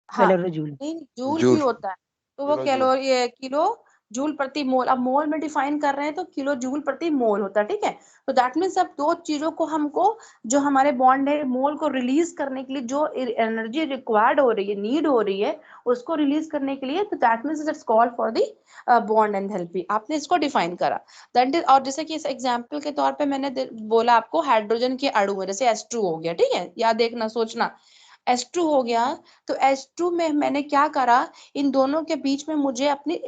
हाँ कैलोरी जूल। नहीं जूल भी जूल होता है, तो वो कैलोरी किलो जूल प्रति मोल, अब मोल में डिफाइन कर रहे हैं तो किलो जूल प्रति मोल होता है, ठीक है। तो दैट मीन्स अब दो चीजों को हमको, जो हमारे बॉन्ड है मोल को रिलीज करने के लिए जो एनर्जी रिक्वायर्ड हो रही है, नीड हो रही है, उसको रिलीज करने के लिए, तो that means it's called for the bond enthalpy. आपने इसको डिफाइन करा दैट इज। और जैसे कि इस एग्जाम्पल के तौर पे मैंने बोला आपको हाइड्रोजन के अणु है, जैसे H2 हो गया, ठीक है, याद देखना सोचना H2 हो गया, तो H2 में मैंने क्या करा, इन दोनों के बीच में मुझे अपनी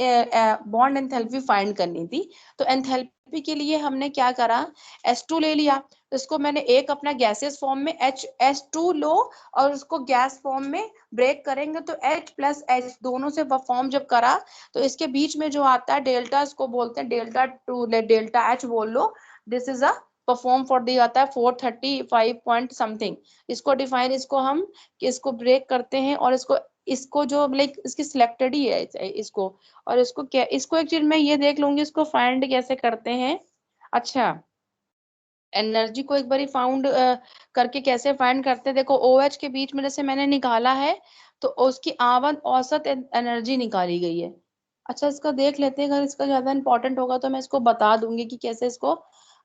बॉन्ड एंथैल्पी फाइंड करनी थी। तो एंथैल्पी के लिए हमने क्या करा, H2 ले लिया, इसको मैंने एक अपना गैसेस फॉर्म में H2 लो, और उसको गैस फॉर्म में ब्रेक करेंगे तो H प्लस H दोनों से फॉर्म जब करा, तो इसके बीच में जो आता है डेल्टा, इसको बोलते हैं डेल्टा टू, डेल्टा H बोल लो, this is a perform for the आता है 435 पॉइंट समथिंग। इसको डिफाइन, इसको हम इसको ब्रेक करते हैं, और इसको जो लाइक इसकी सिलेक्टेड ही है इसको, और इसको क्या, इसको एक चीज मैं ये देख लूंगी, इसको फाइंड कैसे करते हैं। अच्छा, एनर्जी को एक बार फाउंड करके कैसे फाइंड करते हैं, देखो OH के बीच में जैसे मैंने निकाला है, तो उसकी आवत औसत एनर्जी निकाली गई है। अच्छा, इसका देख लेते हैं, अगर इसका ज्यादा इंपॉर्टेंट होगा तो मैं इसको बता दूंगी कि कैसे इसको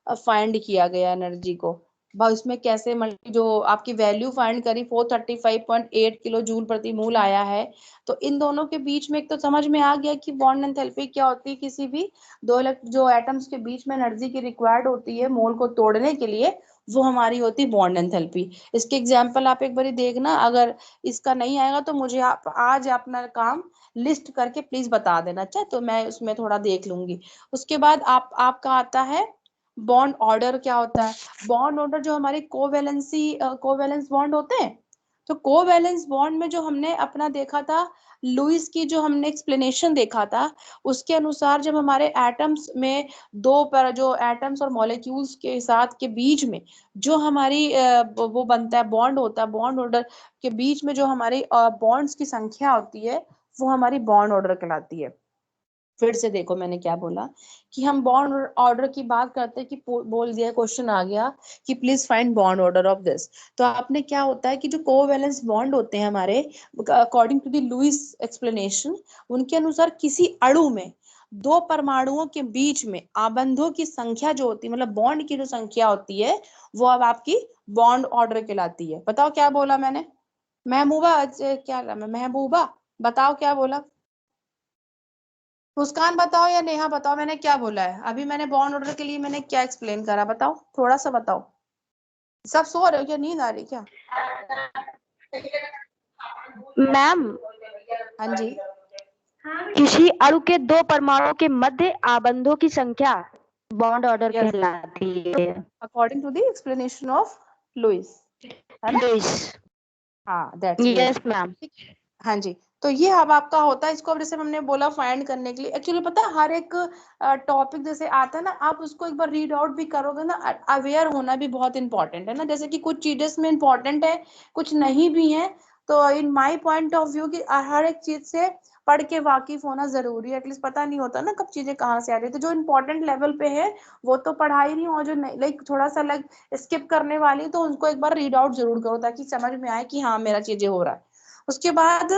फाइंड किया गया एनर्जी को। भाई उसमें कैसे जो आपकी वैल्यू फाइंड करी 435.8 किलो जूल प्रति मोल आया है। तो इन दोनों के बीच में एक तो समझ में आ गया कि बॉन्ड एंथैल्पी क्या होती है, किसी भी दो जो एटम्स के बीच में एनर्जी की रिक्वायर्ड होती है मोल को तोड़ने के लिए, वो हमारी होती है बॉन्ड एंथैल्पी। इसके एग्जाम्पल आप एक बार देखना, अगर इसका नहीं आएगा तो मुझे आप आज अपना काम लिस्ट करके प्लीज बता देना, अच्छा, तो मैं उसमें थोड़ा देख लूंगी। उसके बाद आपका आता है बॉन्ड ऑर्डर। क्या होता है बॉन्ड ऑर्डर, जो हमारी कोवेलेंस बॉन्ड होते हैं, तो कोवेलेंस बॉन्ड में जो हमने अपना देखा था, लुईस की जो हमने एक्सप्लेनेशन देखा था, उसके अनुसार जब हमारे एटम्स में दो पर जो एटम्स और मॉलिक्यूल्स के साथ के बीच में जो हमारी वो बनता है बॉन्ड होता है, बॉन्ड ऑर्डर के बीच में जो हमारी बॉन्ड्स की संख्या होती है, वो हमारी बॉन्ड ऑर्डर कहलाती है। फिर से देखो मैंने क्या बोला, कि हम बॉन्ड ऑर्डर की बात करते हैं, कि बोल दिया, क्वेश्चन आ गया कि please find bond order of this. तो आपने क्या होता है कि जो कोवेलेंस बॉन्ड होते हैं हमारे, according to the Lewis explanation, उनके अनुसार किसी अणु में दो परमाणुओं के बीच में आबंधों की संख्या जो होती है, मतलब बॉन्ड की जो संख्या होती है, वो अब आपकी बॉन्ड ऑर्डर कहलाती है। बताओ क्या बोला मैंने, महबूबा, क्या नाम है, महबूबा, बताओ क्या बोला, मुस्कान बताओ या नेहा बताओ, मैंने क्या बोला है अभी, मैंने बॉन्ड ऑर्डर के लिए मैंने क्या एक्सप्लेन करा, बताओ थोड़ा सा बताओ। सब सो रहे हो क्या, नींद आ रही क्या? मैम, हाँ जी, किसी अणु के दो परमाणुओं के मध्य आबंधों की संख्या बॉन्ड ऑर्डर Yes. कहलाती है। According to the explanation of Lewis, है ना? लुईस, हाँ, दैट्स ग्रेट। Yes ma'am. हाँ जी, तो ये अब आपका होता है, इसको अब जैसे हमने बोला फाइंड करने के लिए, एक्चुअली पता है हर एक टॉपिक जैसे आता है ना, आप उसको एक बार रीड आउट भी करोगे ना, अवेयर होना भी बहुत इंपॉर्टेंट है ना, जैसे कि कुछ चीजें इसमें इंपॉर्टेंट है, कुछ नहीं भी है। तो in my point of view कि हर एक चीज से पढ़ के वाकिफ होना जरूरी है, एटलीस्ट पता नहीं होता ना कब चीजें कहाँ से आ रही है। तो जो इंपॉर्टेंट लेवल पे है वो तो पढ़ा ही नहीं, और जो लाइक थोड़ा सा लाइक स्किप करने वाली, तो उनको एक बार रीड आउट जरूर करो, ताकि समझ में आए कि हाँ मेरा चीजें हो रहा है। उसके बाद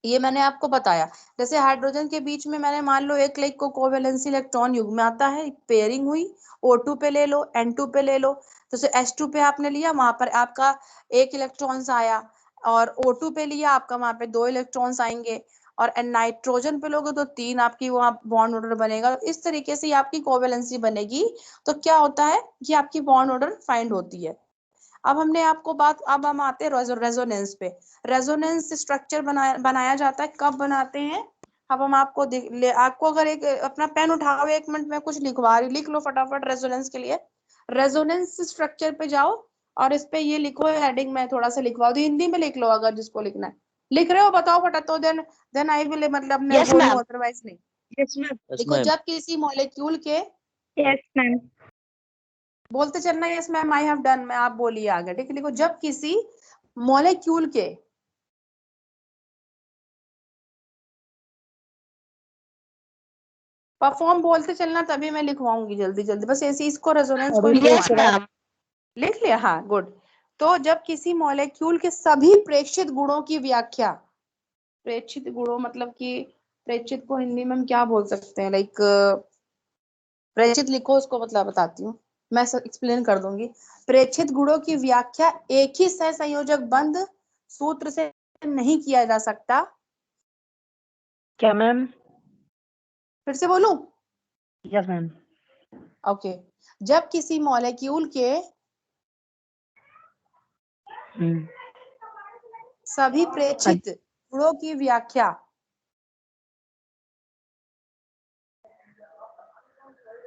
ये मैंने आपको बताया, जैसे हाइड्रोजन के बीच में मैंने मान लो एक लाइक को कोवेलेंसी इलेक्ट्रॉन युग्म आता है, पेयरिंग हुई, O2 पे ले लो, N2 पे ले लो, तो H2 पे आपने लिया, वहां पर आपका एक इलेक्ट्रॉन्स आया, और O2 पे लिया आपका, वहां पे दो इलेक्ट्रॉन्स आएंगे, और नाइट्रोजन पे लोगे तो तीन आपकी वहां बॉन्ड ऑर्डर बनेगा। इस तरीके से आपकी कोवेलेंसी बनेगी। तो क्या होता है कि आपकी बॉन्ड ऑर्डर फाइंड होती है। अब हमने आपको अब हम आते हैं रेजोनेंस पे। रेजोनेंस स्ट्रक्चर बनाया जाता है, कब बनाते हैं, अब हम आपको आपको अगर एक अपना पेन उठाओ, 1 मिनट में कुछ लिखवा रही, लिख लो फटाफट रेजोनेंस के लिए। रेजोनेंस स्ट्रक्चर पे जाओ, और इस पे ये लिखो, हेडिंग में थोड़ा सा लिखवा दो, हिंदी में लिख लो अगर जिसको लिखना है। लिख रहे हो, बताओ फटा, तो देन आई विल, मतलब मैं यस बोलूं, मैम। अदरवाइज नहीं। Yes ma'am. देखो, जब किसी मॉलिक्यूल के, यस मैम। बोलते चलना, yes ma'am, I have done, मैं आप बोलिए आगे, ठीक है। देखो, जब किसी मॉलिक्यूल के परफॉर्म, बोलते चलना तभी मैं लिखवाऊंगी जल्दी जल्दी, बस ऐसे इसको रेजोनेंस को यस लिखवाना। मैम। लिख लिया, हाँ, गुड। तो जब किसी मॉलिक्यूल के सभी प्रेक्षित गुणों की व्याख्या, प्रेक्षित गुणों मतलब कि प्रेक्षित को हिंदी में हम क्या बोल सकते हैं, लाइक प्रेक्षित लिखो, उसको मतलब बताती हूँ, मैं एक्सप्लेन कर दूंगी। प्रेक्षित गुणों की व्याख्या एक ही सहसंयोजक बंध सूत्र से नहीं किया जा सकता। क्या मैम? फिर से बोलूं? Yes ma'am. ओके। जब किसी मॉलिक्यूल के सभी प्रेक्षित गुणों की व्याख्या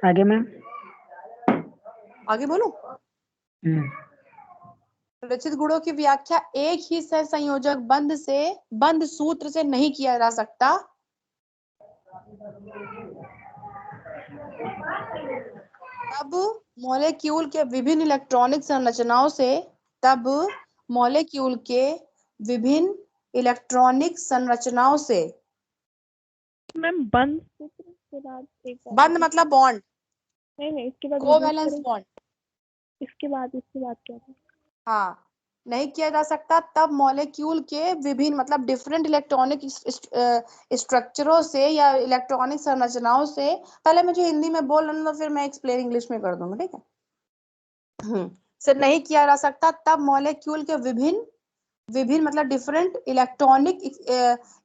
आगे मैम। आगे बोलूं? प्रेक्षित गुणों की व्याख्या एक ही सहसंयोजक बंध सूत्र से नहीं किया जा सकता। तब मॉलिक्यूल के विभिन्न इलेक्ट्रॉनिक संरचनाओं से मैम बंद सूत्र के बाद एक बार बंद मतलब बॉन्ड, नहीं इसके बाद कोवैलेंस बॉन्ड, इसके बाद क्या था? हाँ, नहीं किया जा सकता। तब मॉलिक्यूल के विभिन्न मतलब डिफरेंट इलेक्ट्रॉनिक स्ट्रक्चरों से या इलेक्ट्रॉनिक संरचनाओं से, पहले मुझे हिंदी में बोल लेना तो फिर मैं एक्सप्लेन इंग्लिश में कर दूंगा, ठीक है। से नहीं किया जा सकता। तब मॉलिक्यूल के विभिन्न मतलब डिफरेंट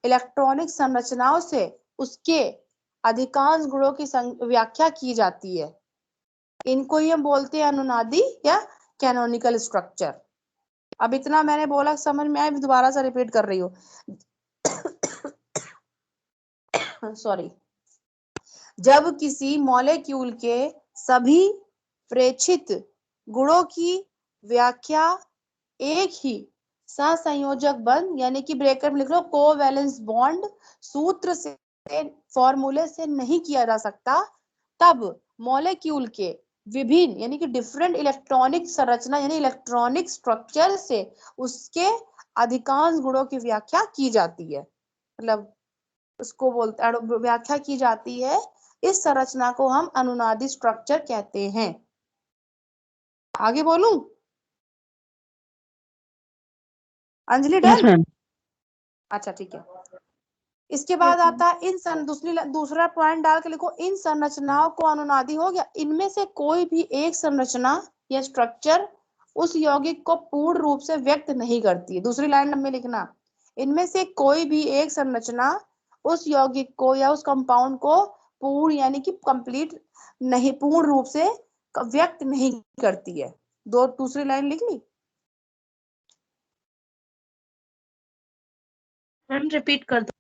इलेक्ट्रॉनिक संरचनाओं से उसके अधिकांश गुणों की व्याख्या की जाती है। इनको ही हम बोलते हैं अनुनादी या कैनोनिकल स्ट्रक्चर। अब इतना मैंने बोला समझ में आया, दोबारा से रिपीट कर रही हूँ। सॉरी। जब किसी मॉलिक्यूल के सभी प्रेक्षित गुणों की व्याख्या एक ही सहसंयोजक बंध यानी कि ब्रेकर में लिख लो कोवैलेंस बॉन्ड सूत्र से फॉर्मूले से नहीं किया जा सकता, तब मॉलिक्यूल के विभिन्न यानी कि डिफरेंट इलेक्ट्रॉनिक संरचना यानी इलेक्ट्रॉनिक स्ट्रक्चर से उसके अधिकांश गुणों की व्याख्या की जाती है। मतलब उसको बोलते व्याख्या की जाती है। इस संरचना को हम अनुनादी स्ट्रक्चर कहते हैं। आगे बोलूं? अंजलि डन? अच्छा ठीक है। इसके बाद आता है दूसरा पॉइंट डाल के लिखो, इन संरचनाओं को अनुनादी हो गया। इनमें से कोई भी एक संरचना या स्ट्रक्चर उस यौगिक को पूर्ण रूप से व्यक्त नहीं करती है। दूसरी लाइन में लिखना, इनमें से कोई भी एक संरचना उस यौगिक को या उस कंपाउंड को पूर्ण यानी कि कंप्लीट नहीं, पूर्ण रूप से व्यक्त नहीं करती है। दूसरी लाइन लिख ली? मैम रिपीट कर दो।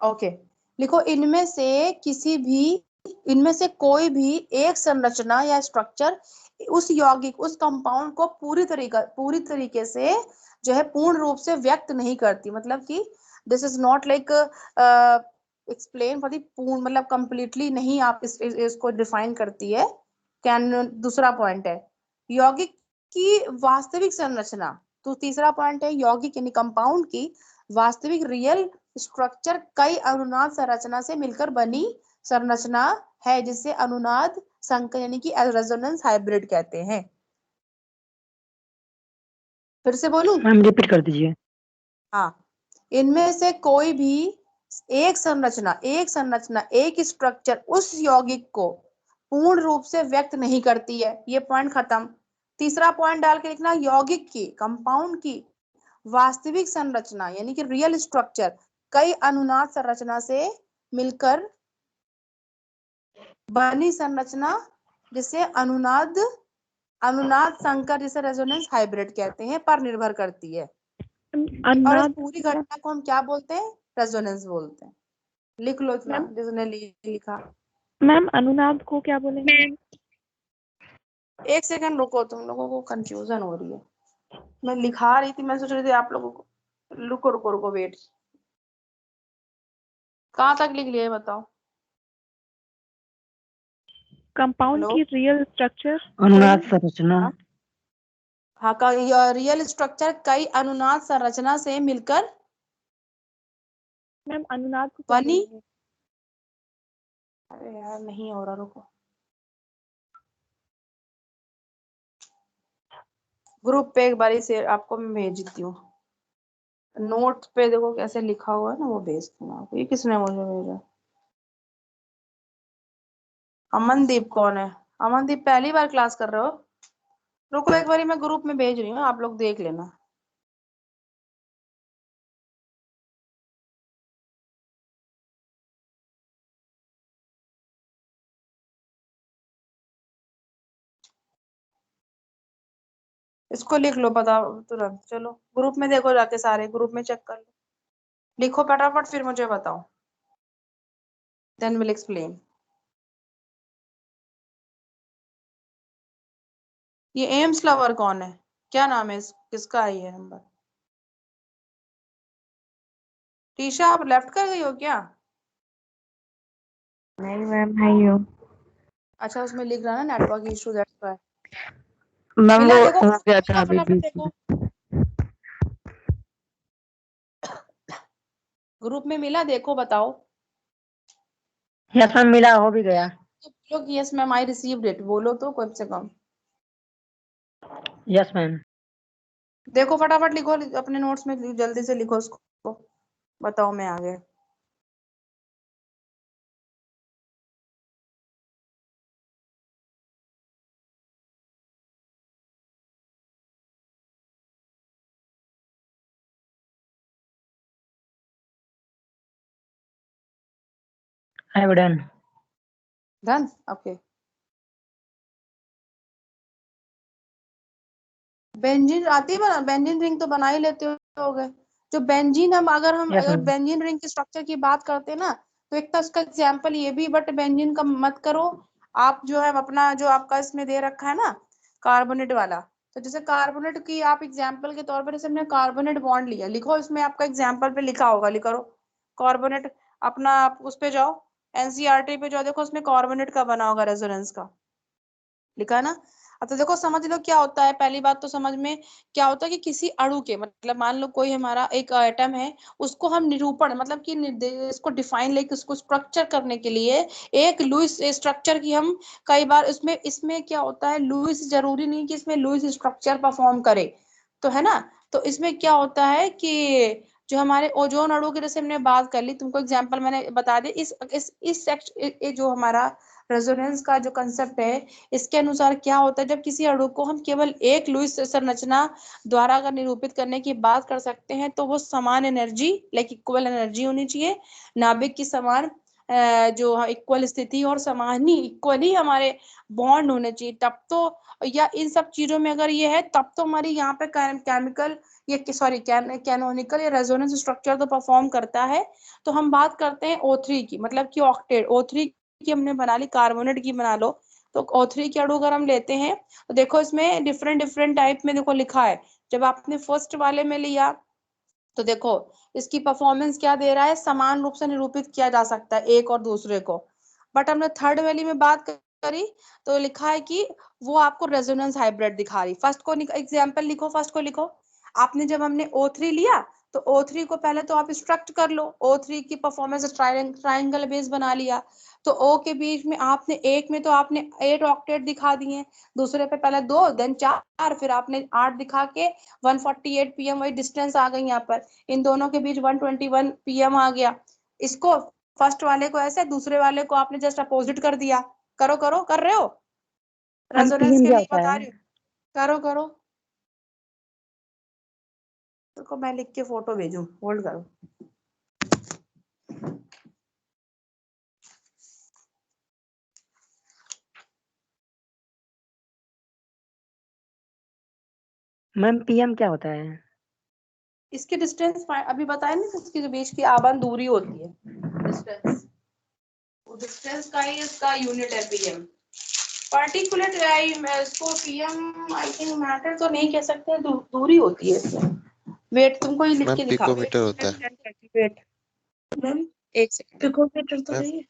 ओके। लिखो, इनमें से कोई भी एक संरचना या स्ट्रक्चर उस यौगिक उस कंपाउंड को पूरी तरीके से जो है पूर्ण रूप से व्यक्त नहीं करती। मतलब कि this is not like explain for the पूर्ण मतलब कंप्लीटली नहीं, आप इसको डिफाइन करती है। दूसरा पॉइंट है यौगिक की वास्तविक संरचना। तो तीसरा पॉइंट है यौगिक यानी कंपाउंड की वास्तविक रियल स्ट्रक्चर कई अनुनाद संरचना से मिलकर बनी संरचना है, जिसे अनुनाद संकर यानी कि रेजोनेंस हाइब्रिड कहते हैं। फिर से बोलूं? मैम रिपीट कर दीजिए। हाँ, इनमें से कोई भी एक संरचना एक स्ट्रक्चर उस यौगिक को पूर्ण रूप से व्यक्त नहीं करती है। ये पॉइंट खत्म। तीसरा पॉइंट डाल के लिखना, यौगिक की कंपाउंड की वास्तविक संरचना यानी कि रियल स्ट्रक्चर कई अनुनाद संरचना से मिलकर बनी संरचना जिसे अनुनाद संकर जिसे रेजोनेंस हाइब्रिड कहते हैं पर निर्भर करती है। और इस पूरी घटना को हम क्या बोलते हैं? रेजोनेंस बोलते हैं। लिख लो इतना जिसने लिखा। मैम अनुनाद को क्या बोलेंगे? एक सेकंड रुको, तुम लोगों को कंफ्यूजन हो रही है। मैं लिखा रही थी, मैं सोच रही थी आप लोगों को, रुको वेट। कहाँ तक लिख लिया बताओ? कंपाउंड की रियल स्ट्रक्चर अनुनाद संरचना। हाँ, रियल स्ट्रक्चर कई अनुनाद संरचना से मिलकर मैम अनुनाद को बनी। अरे यार नहीं हो रहा, रुको। ग्रुप पे एक बारी से आपको मैं भेज देती हूँ। नोट पे देखो कैसे लिखा हुआ है ना, वो भेज दूंगा आपको। ये किसने मुझे भेजा? अमनदीप कौन है? अमनदीप पहली बार क्लास कर रहे हो? रुको एक बारी मैं ग्रुप में भेज रही हूँ, आप लोग देख लेना। इसको लिख लो पता तुरंत। चलो ग्रुप में देखो, जाके सारे ग्रुप में चेक कर लो। लिखो फटाफट, फिर मुझे बताओ, देन विल एक्सप्लेन। ये एम्स लवर कौन है? क्या नाम है किसका है ये नंबर? टीशा आप लेफ्ट कर गई हो क्या? नहीं मैम, है ही हूँ। अच्छा उसमें लिख रहा ना network issue, that's why. Ma'am मिला वो देखो, हो गया था मिला अभी फटाफट बीच देखो, में। ग्रुप में मिला देखो, बताओ। यस मैम, मिला, हो भी गया। तो बोलो कि yes ma'am I received it, बोलो तो कम से कम। Yes ma'am. देखो फटाफट लिखो, अपने नोट्स में जल्दी से लिखो उसको, बताओ मैं आगे। I am done. Done, okay. Benzene आती है बना, बेंजीन रिंग तो बना ही लेते होगे। जो बेंजीन, हम अगर यस अगर मैम। बेंजीन रिंग के स्ट्रक्चर की बात करते हैं ना, तो एक तो इसका एग्जांपल ये भी, बट बेंजीन का मत करो। आप जो है अपना, जो आपका इसमें दे रखा है ना कार्बोनेट वाला, तो जैसे कार्बोनेट की आप एग्जांपल के तौर पर, जैसे हमने कार्बोनेट बॉन्ड लिया, लिखो इसमें आपका एग्जांपल पे लिखा होगा, लिखो कार्बोनेट। अपना आप उस पे जाओ, एनसीईआरटी पे जाओ, देखो उसमें कार्बोनेट का बना होगा, रेजोनेंस का लिखा है ना। अब तो देखो समझ लो क्या होता है। पहली बात तो समझ में क्या होता है कि किसी अणु के, मतलब मान लो कोई हमारा एक एटम है, उसको हम निरूपण, मतलब कि इसको डिफाइन, लाइक उसको स्ट्रक्चर करने के लिए एक लुईस स्ट्रक्चर की हम कई बार, इसमें इसमें क्या होता है, लुईस जरूरी नहीं कि इसमें लुईस स्ट्रक्चर परफॉर्म करे, तो है ना। तो इसमें क्या होता है कि जो हमारे ओजोन अणु की, जैसे हमने बात कर ली, तुमको एग्जांपल मैंने बता दिया, इस सेक्शन जो हमारा रेजोनेंस का जो कंसेप्ट है, इसके अनुसार क्या होता है, जब किसी अणु को हम केवल एक लुईस संरचना द्वारा अगर निरूपित करने की बात कर सकते हैं, तो वो समान एनर्जी, लाइक इक्वल एनर्जी होनी चाहिए, नाभिक की समान जो इक्वल स्थिति, और समान ही इक्वली हमारे बॉन्ड होने चाहिए, तब तो, या इन सब चीजों में अगर ये है, तब तो हमारी यहाँ पे केमिकल, ये सॉरी कैनोनिकल या रेजोनेंस स्ट्रक्चर तो परफॉर्म करता है। तो हम बात करते हैं O3 की, मतलब कि ऑक्टेट O3 की हमने बना ली, कार्बोनेट की बना लो। तो O3 के अणु अगर हम लेते हैं, तो देखो इसमें डिफरेंट डिफरेंट टाइप में देखो लिखा है। जब आपने फर्स्ट वाले में लिया, तो देखो इसकी परफॉर्मेंस क्या दे रहा है, समान रूप से निरूपित किया जा सकता है एक और दूसरे को। बट हमने थर्ड वाली में बात करी, तो लिखा है कि वो आपको रेजोनेंस हाइब्रिड दिखा रही। फर्स्ट को एग्जांपल लिखो, फर्स्ट को लिखो। आपने जब हमने O3 लिया, तो O3 को पहले तो आप स्ट्रक्ट कर लो, O3 की परफॉर्मेंस ट्राइंगल बेस बना लिया। तो O के बीच में आपने एक में तो आपने 8 ऑक्टेट दिखा दिए, दूसरे पे पहले 2, देन 4, फिर आपने 8 दिखा के 148 पीएम, वही डिस्टेंस आ गई यहाँ पर। इन दोनों के बीच 121 पीएम आ गया। इसको फर्स्ट वाले को ऐसे, दूसरे वाले को आपने जस्ट अपोजिट कर दिया। करो करो, कर रहे हो? मैम रेजोनेंस पीएम के क्या लिए होता बता है? रही हूँ, करो करो। तो मैं लिख के फोटो भेजूं, होल्ड करो। मैम पीएम क्या होता है? इसकी डिस्टेंस अभी बताया नहीं, इसके बीच की आबाद दूरी होती है, डिस्टेंस। डिस्टेंस का ही इसका यूनिट है पीएम। पार्टिकुलर इसको पीएम आई थिंक मैटर तो नहीं कह सकते, दूरी होती है इसमें। वेट तुमको ही लिख मैम के दिखा, वेट पिकोमीटर होता है। वेट मैम, एक सेकंड, पिकोमीटर तो मैम नहीं है,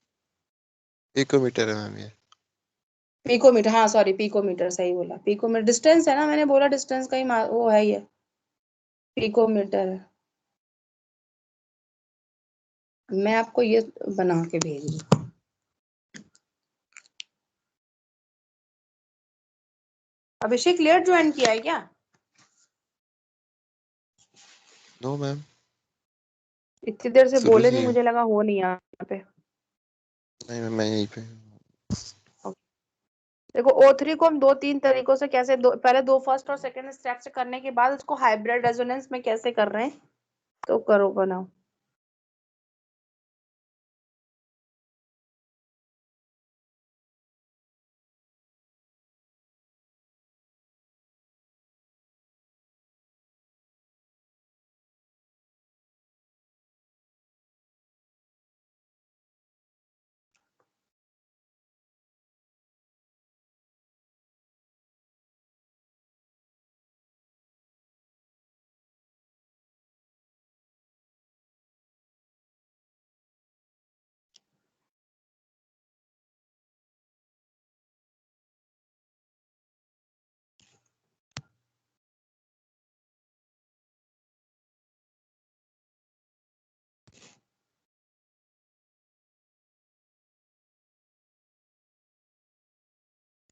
पिकोमीटर है मैम ये। पिकोमीटर, हाँ सॉरी, पिकोमीटर सही बोला, पिकोमीटर डिस्टेंस है ना, मैंने बोला डिस्टेंस का ही वो है ये, पिकोमीटर है। मैं आपको ये बना के भेज रही हूँ। अभिषेक लेट ज्वाइन किया है क्या? No ma'am. इतनी देर से बोले नहीं, सुरुचि मुझे लगा हो नहीं यहाँ पे। नहीं मैं यहीं पे हूँ। देखो O3 को हम 2-3 तरीकों से कैसे पहले 2 फर्स्ट और सेकंड स्टेप से करने के बाद उसको हाइब्रिड रेजोनेंस में कैसे कर रहे हैं, तो करो बनाओ।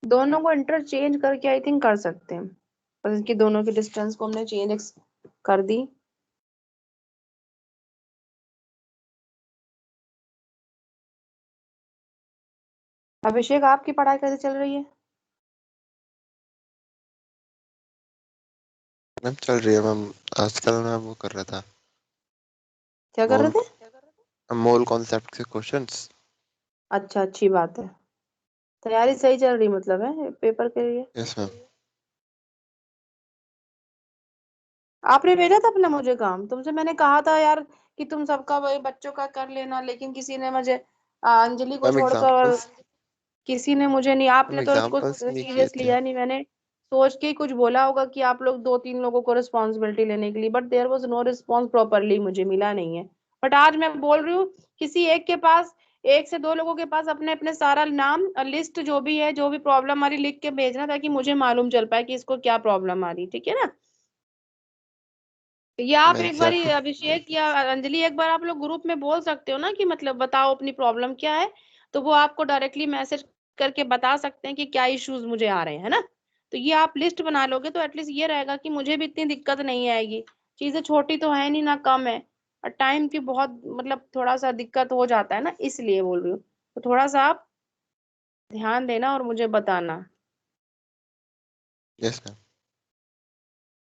दोनों को इंटरचेंज करके आई थिंक कर सकते हैं, बस इनकी दोनों की डिस्टेंस को हमने चेंज कर दी। अभिषेक आपकी पढ़ाई कैसे चल रही है? मैम चल रही है मैम। आजकल मैं वो कर रहा था, क्या कर रहे मोल थे? मोल कॉन्सेप्ट के क्वेश्चंस। अच्छा, अच्छी बात है। तैयारी सही चल रही मतलब है पेपर के लिए? Yes ma'am. आपने भेजा था अपना मुझे काम, तुमसे मैंने कहा था यार कि तुम सबका वही बच्चों का कर लेना, लेकिन किसी ने मुझे अंजलि को मैम छोड़कर एग्जांपल्स किसी ने मुझे नहीं, मैम आपने तो कुछ एग्जांपल्स नहीं किए सीरियस थे। लिया नहीं। मैंने सोच के ही कुछ बोला होगा कि आप लोग 2-3 लोगों को रिस्पॉन्सिबिलिटी लेने के लिए, but there was no response properly, मुझे मिला नहीं है। बट आज मैं बोल रही हूँ किसी एक के पास, 1 से 2 लोगों के पास अपने अपने सारा नाम लिस्ट जो भी है, जो भी प्रॉब्लम आ रही लिख के भेजना, ताकि मुझे मालूम चल पाए कि इसको क्या प्रॉब्लम आ रही, ठीक है ना? ये आप मैं एक बार एग्जैक्टली अभिषेक या अंजलि एक बार आप लोग ग्रुप में बोल सकते हो ना कि मतलब बताओ अपनी प्रॉब्लम क्या है, तो वो आपको डायरेक्टली मैसेज करके बता सकते हैं कि क्या इश्यूज मुझे आ रहे हैं, है ना? तो ये आप लिस्ट बना लोगे तो एटलीस्ट ये रहेगा कि मुझे भी इतनी दिक्कत नहीं आएगी। चीजें छोटी तो है नहीं ना, कम है, और टाइम की बहुत मतलब थोड़ा सा दिक्कत हो जाता है ना, इसलिए बोल रही हूँ। तो थोड़ा सा आप ध्यान देना और मुझे बताना। Yes ma'am.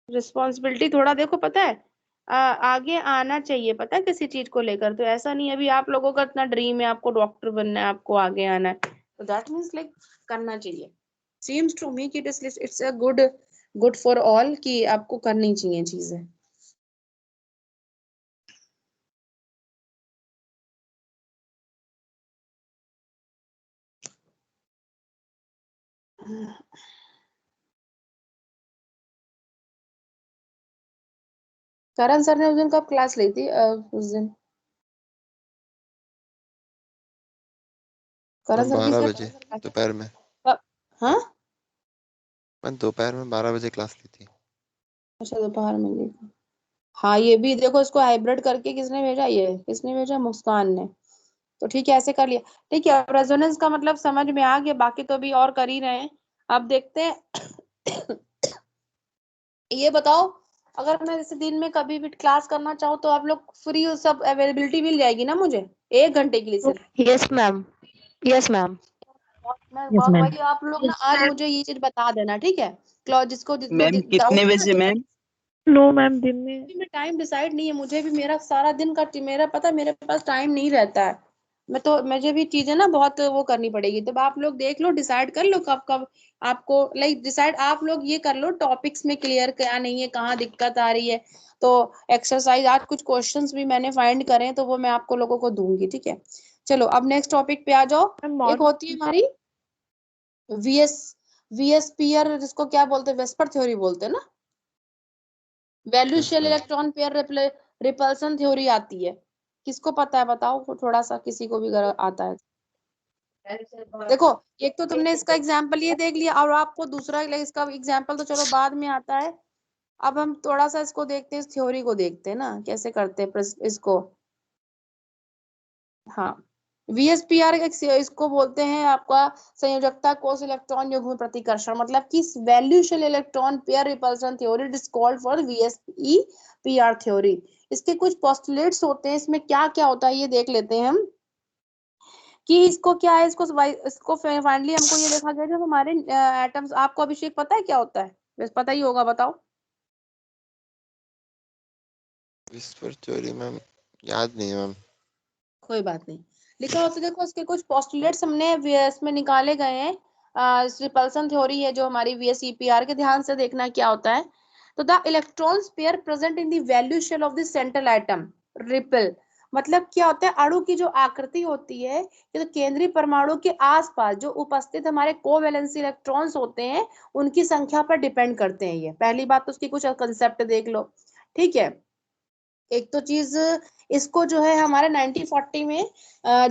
रिस्पॉन्सिबिलिटी थोड़ा देखो, पता है आगे आना चाहिए, पता है किसी चीज को लेकर, तो ऐसा नहीं है अभी आप लोगों का इतना ड्रीम है, आपको डॉक्टर बनना है, आपको आगे आना है, तो दैट मीन्स लाइक करना चाहिए। सीम्स टू मी कि it's a good good for all कि आपको करनी चाहिए चीजें। करण सर ने उस दिन कब क्लास ली थी? उस दिन करण मैम सर की 12 शायद बजे दोपहर में। हाँ, मैं दोपहर में 12 बजे क्लास ली थी। अच्छा दोपहर में ली थी। हाँ, ये भी देखो, इसको हाइब्रिड करके किसने भेजा, ये किसने भेजा? मुस्कान ने। तो ठीक है, ऐसे कर लिया। ठीक है, अब रेजोनेंस का मतलब समझ में आ गया, बाकी तो अभी और कर ही रहे हैं। अब देखते हैं। ये बताओ, अगर मैं जैसे दिन में कभी भी क्लास करना चाहूँ तो आप लोग फ्री, सब अवेलेबिलिटी मिल जाएगी ना मुझे 1 घंटे के लिए सिर्फ? Yes ma'am. Yes ma'am. Yes ma'am. वही आप लोग ना आज मुझे ये चीज बता देना, ठीक है? क्लॉज जिसको जिसको मैम डाउट कितने है ना, बजे मैम? नो मैम, दिन में। अभी मैं टाइम डिसाइड नहीं है, मुझे भी मेरा सारा दिन का मेरा पता है, मेरे पास टाइम नहीं रहता है। मैं तो मुझे भी चीजें ना बहुत वो करनी पड़ेगी, तो आप लोग देख लो, डिसाइड कर लो कब कब आपको, लाइक डिसाइड आप लोग ये कर लो टॉपिक्स में क्लियर क्या नहीं है, कहाँ दिक्कत आ रही है। तो एक्सरसाइज आज कुछ क्वेश्चंस भी मैंने फाइंड करे हैं, तो वो मैं आपको लोगों को दूंगी, ठीक है? चलो अब नेक्स्ट टॉपिक पे आ जाओ। मैम एक होती है हमारी वीएस वीएस पीयर, जिसको क्या बोलते हैं, वेस्पर थ्योरी बोलते हैं ना, value yes shell ma'am. Electron pair repulsion theory आती है। किसको पता है बताओ थोड़ा सा, किसी को भी अगर आता है? देखो, एक तो तुमने इसका एग्जाम्पल ये देख लिया, और आपको दूसरा इसका एग्जाम्पल तो चलो बाद में आता है। अब हम थोड़ा सा इसको देखते हैं, इस थ्योरी को देखते हैं ना कैसे करते हैं इसको। हाँ, VSPR इसको बोलते हैं आपका संयोजकता कोष इलेक्ट्रॉन युग्म प्रतिकर्षण, मतलब कि value shell electron pair repulsion theory, it is called for VSEPR theory. इसके कुछ पोस्टुलेट्स होते हैं, इसमें क्या क्या होता है ये देख लेते हैं हम कि इसको क्या है। इसको फाइनली हमको ये देखा गया जब हमारे एटम्स, आपको अभिषेक पता है क्या होता है? बस पता ही होगा, बताओ। विस्पर थ्योरी मैम याद नहीं है मैम। कोई बात नहीं, लिखा होता है। देखो इसके कुछ पोस्टुलेट्स हमने इसमें निकाले गए हैं। रिपल्सन थ्योरी है जो हमारी VSEPR के, ध्यान से देखना क्या होता है। तो the electrons pair present in the value shell of the central atom repel, मतलब क्या होता है, अणु की जो आकृति होती है, ये तो केंद्रीय परमाणु के आसपास जो उपस्थित हमारे कोवैलेंसी इलेक्ट्रॉन्स होते हैं उनकी संख्या पर डिपेंड करते हैं। ये पहली बात, तो उसकी कुछ कंसेप्ट देख लो, ठीक है। एक तो चीज, इसको जो है हमारे 1940 में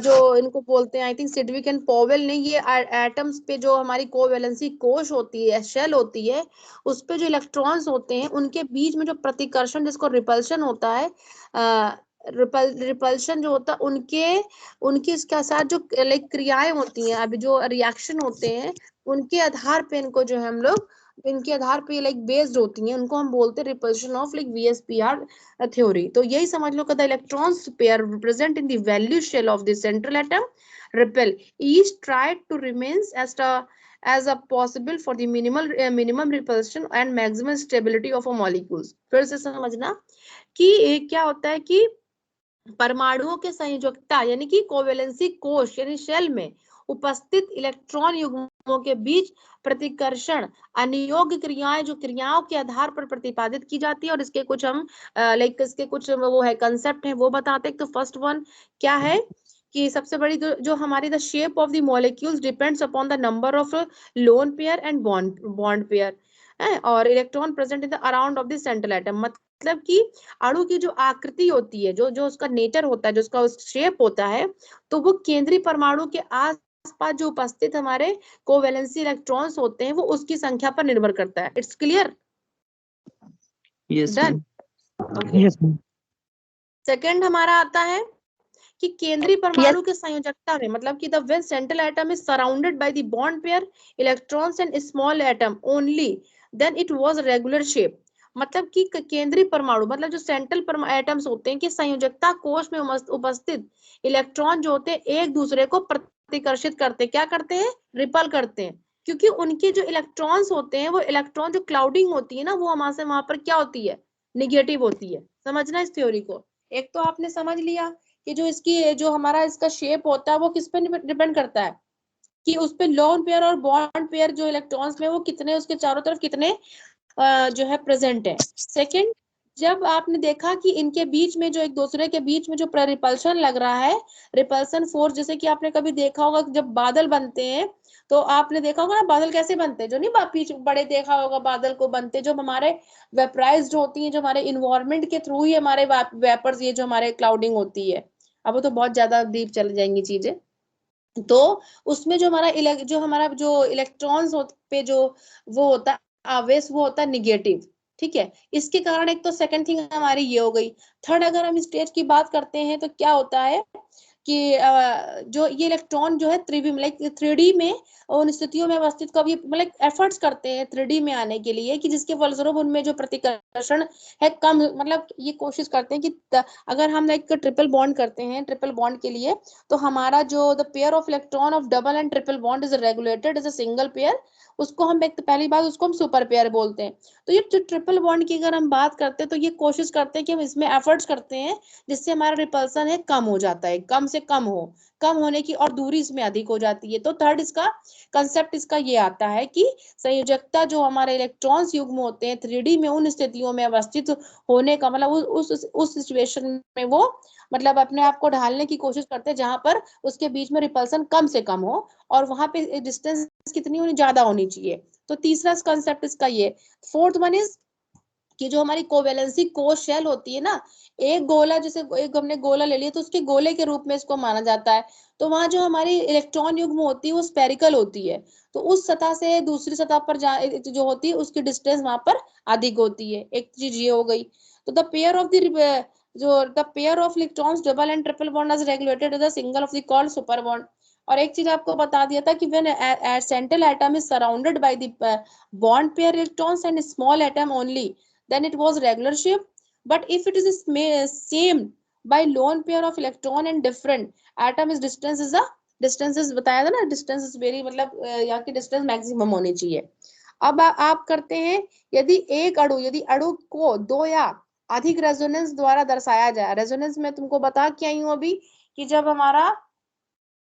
जो इनको बोलते हैं, I think Sidgwick and Powell ने, ये एटम्स पे जो हमारी कोवैलेंसी कोश होती है, शेल होती है, उस पे जो इलेक्ट्रॉन्स होते हैं उनके बीच में जो प्रतिकर्षण जिसको रिपल्शन होता है, रिपल्शन जो होता है उनके उनके इसके साथ जो लाइक क्रियाएं होती हैं, अभी जो रिएक्शन होते हैं उनके आधार पे इनको जो है हम लोग, इनके आधार पे लाइक बेस्ड होती हैं, उनको हम बोलते हैं repulsion of like VSPR theory। तो यही समझ लो कि the electrons pair present in the value shell of the central atom repel each tried to remains as a possible for the minimum repulsion and maximum stability of a molecules। फिर से समझना कि क्या होता है कि परमाणुओं के संयोजकता यानी कि कोवेलेंसी कोश यानी शेल में उपस्थित इलेक्ट्रॉन युग्मों के बीच प्रतिकर्षण अनियोग्य क्रियाएं जो क्रियाओं के आधार पर प्रतिपादित की जाती है, और इसके कुछ हम लाइक इसके कुछ वो है कंसेप्ट है वो बताते हैं। तो फर्स्ट वन क्या है कि सबसे बड़ी जो हमारी the shape of the molecules depends upon the number of lone pair and bond pair, और electron present in the around of the central atom, मतलब कि अणु की जो आकृति होती है, जो जो उसका नेचर होता है, जो उसका शेप होता है, तो वो केंद्रीय परमाणु के आसपास जो उपस्थित हमारे कोवैलेंसी इलेक्ट्रॉन्स होते हैं वो उसकी संख्या पर निर्भर करता है। It's clear? Yes done. Okay, second हमारा आता है कि केंद्रीय परमाणु के संयोजकता में, मतलब कि the when central atom is surrounded by the bond pair electrons and small atom only then it was regular shape, मतलब कि केंद्रीय परमाणु मतलब जो सेंट्रल एटम्स होते हैं कि संयोजकता कोश में उपस्थित इलेक्ट्रॉन जो होते हैं एक दूसरे को प्रतिकर्षित करते, क्या करते हैं, रिपल करते हैं, क्योंकि उनके जो इलेक्ट्रॉन्स होते हैं वो इलेक्ट्रॉन जो क्लाउडिंग होती है ना वो हमारे से वहां पर क्या होती है, निगेटिव होती है। समझना इस थ्योरी को। एक तो आपने समझ लिया कि जो इसकी जो हमारा इसका शेप होता है वो किस पे डिपेंड करता है कि उस पे लोन पेयर और बॉन्ड पेयर जो इलेक्ट्रॉन्स में वो कितने, उसके चारों तरफ कितने जो है प्रेजेंट है। सेकंड, जब आपने देखा कि इनके बीच में जो एक दूसरे के बीच में जो रिपल्शन लग रहा है, रिपल्सन फोर्स, जैसे कि आपने कभी देखा होगा जब बादल बनते हैं तो आपने देखा होगा ना बादल कैसे बनते हैं, जो नहीं पीछे बड़े देखा होगा बादल को बनते, जो हमारे वेपराइज्ड होती है, जो हमारे इन्वायरमेंट के थ्रू ही हमारे वेपर्स, ये जो हमारे क्लाउडिंग होती है। अब वो तो बहुत ज्यादा डीप चल जाएंगी चीजें। तो उसमें जो हमारा जो इलेक्ट्रॉन्स पे जो वो होता है आवेश, वो होता है निगेटिव, ठीक है। इसके कारण एक तो सेकंड थिंग हमारी ये हो गई। थर्ड, अगर हम स्टेज की बात करते हैं तो क्या होता है कि जो ये इलेक्ट्रॉन जो है लाइक 3D में उन स्थितियों में अवस्थित कभी मतलब एफर्ट्स करते हैं 3D में आने के लिए कि जिसके फलस्वरूप उनमें जो प्रतिकर्षण है कम, मतलब ये कोशिश करते हैं कि अगर हम लाइक ट्रिपल बॉन्ड करते हैं, ट्रिपल बॉन्ड के लिए तो हमारा जो the pair of electron of double and triple bond is regulated as a single pair, उसको हम एक पहली बात उसको हम सुपर पेयर बोलते हैं। तो ये जो ट्रिपल बॉन्ड की अगर हम बात करते हैं तो ये कोशिश करते हैं कि हम इसमें एफर्ट्स करते हैं जिससे हमारा रिपल्सन है कम हो जाता है, कम से कम होने की, और दूरी इसमें अधिक हो जाती है। तो थर्ड इसका कंसेप्ट इसका ये आता है कि संयोजकता जो हमारे इलेक्ट्रॉन्स युग्म होते हैं 3D में उन स्थितियों में अवस्थित होने का मतलब उस सिचुएशन में वो मतलब अपने आप को ढालने की कोशिश करते हैं जहां पर उसके बीच में रिपल्सन कम से कम हो, और वहां पे डिस्टेंस कितनी होनी, ज्यादा होनी चाहिए। तो तीसरा कंसेप्ट इसका ये। फोर्थ वन इज कि जो हमारी कोवेलेंसी कोश शेल होती है ना, एक गोला, जैसे एक हमने गोला ले लिया तो उसके गोले के रूप में इसको माना जाता है। तो वहां जो हमारी इलेक्ट्रॉन युग्म होती है वो स्पेरिकल होती है, तो उस सतह से दूसरी सतह पर जो होती है उसकी डिस्टेंस वहां पर अधिक होती है। एक चीज ये हो गई। तो द पेयर ऑफ द जो the pair of electrons double and triple bond is regulated the single of the called super bond. और एक चीज आपको बता दिया था कि when central atom is surrounded by the bond pair electrons and small atom only then it was regular shape, but if it is same by lone pair of electron and different atom is distance is the distance is बताया था ना, डिस्टेंस इज वेरी मतलब यहाँ की डिस्टेंस मैक्सिमम होनी चाहिए। अब आप करते हैं, यदि यदि अणु को दो या अधिक रेजोनेंस द्वारा दर्शाया जाए। रेजोनेंस में तुमको बता के आई हूँ अभी कि जब हमारा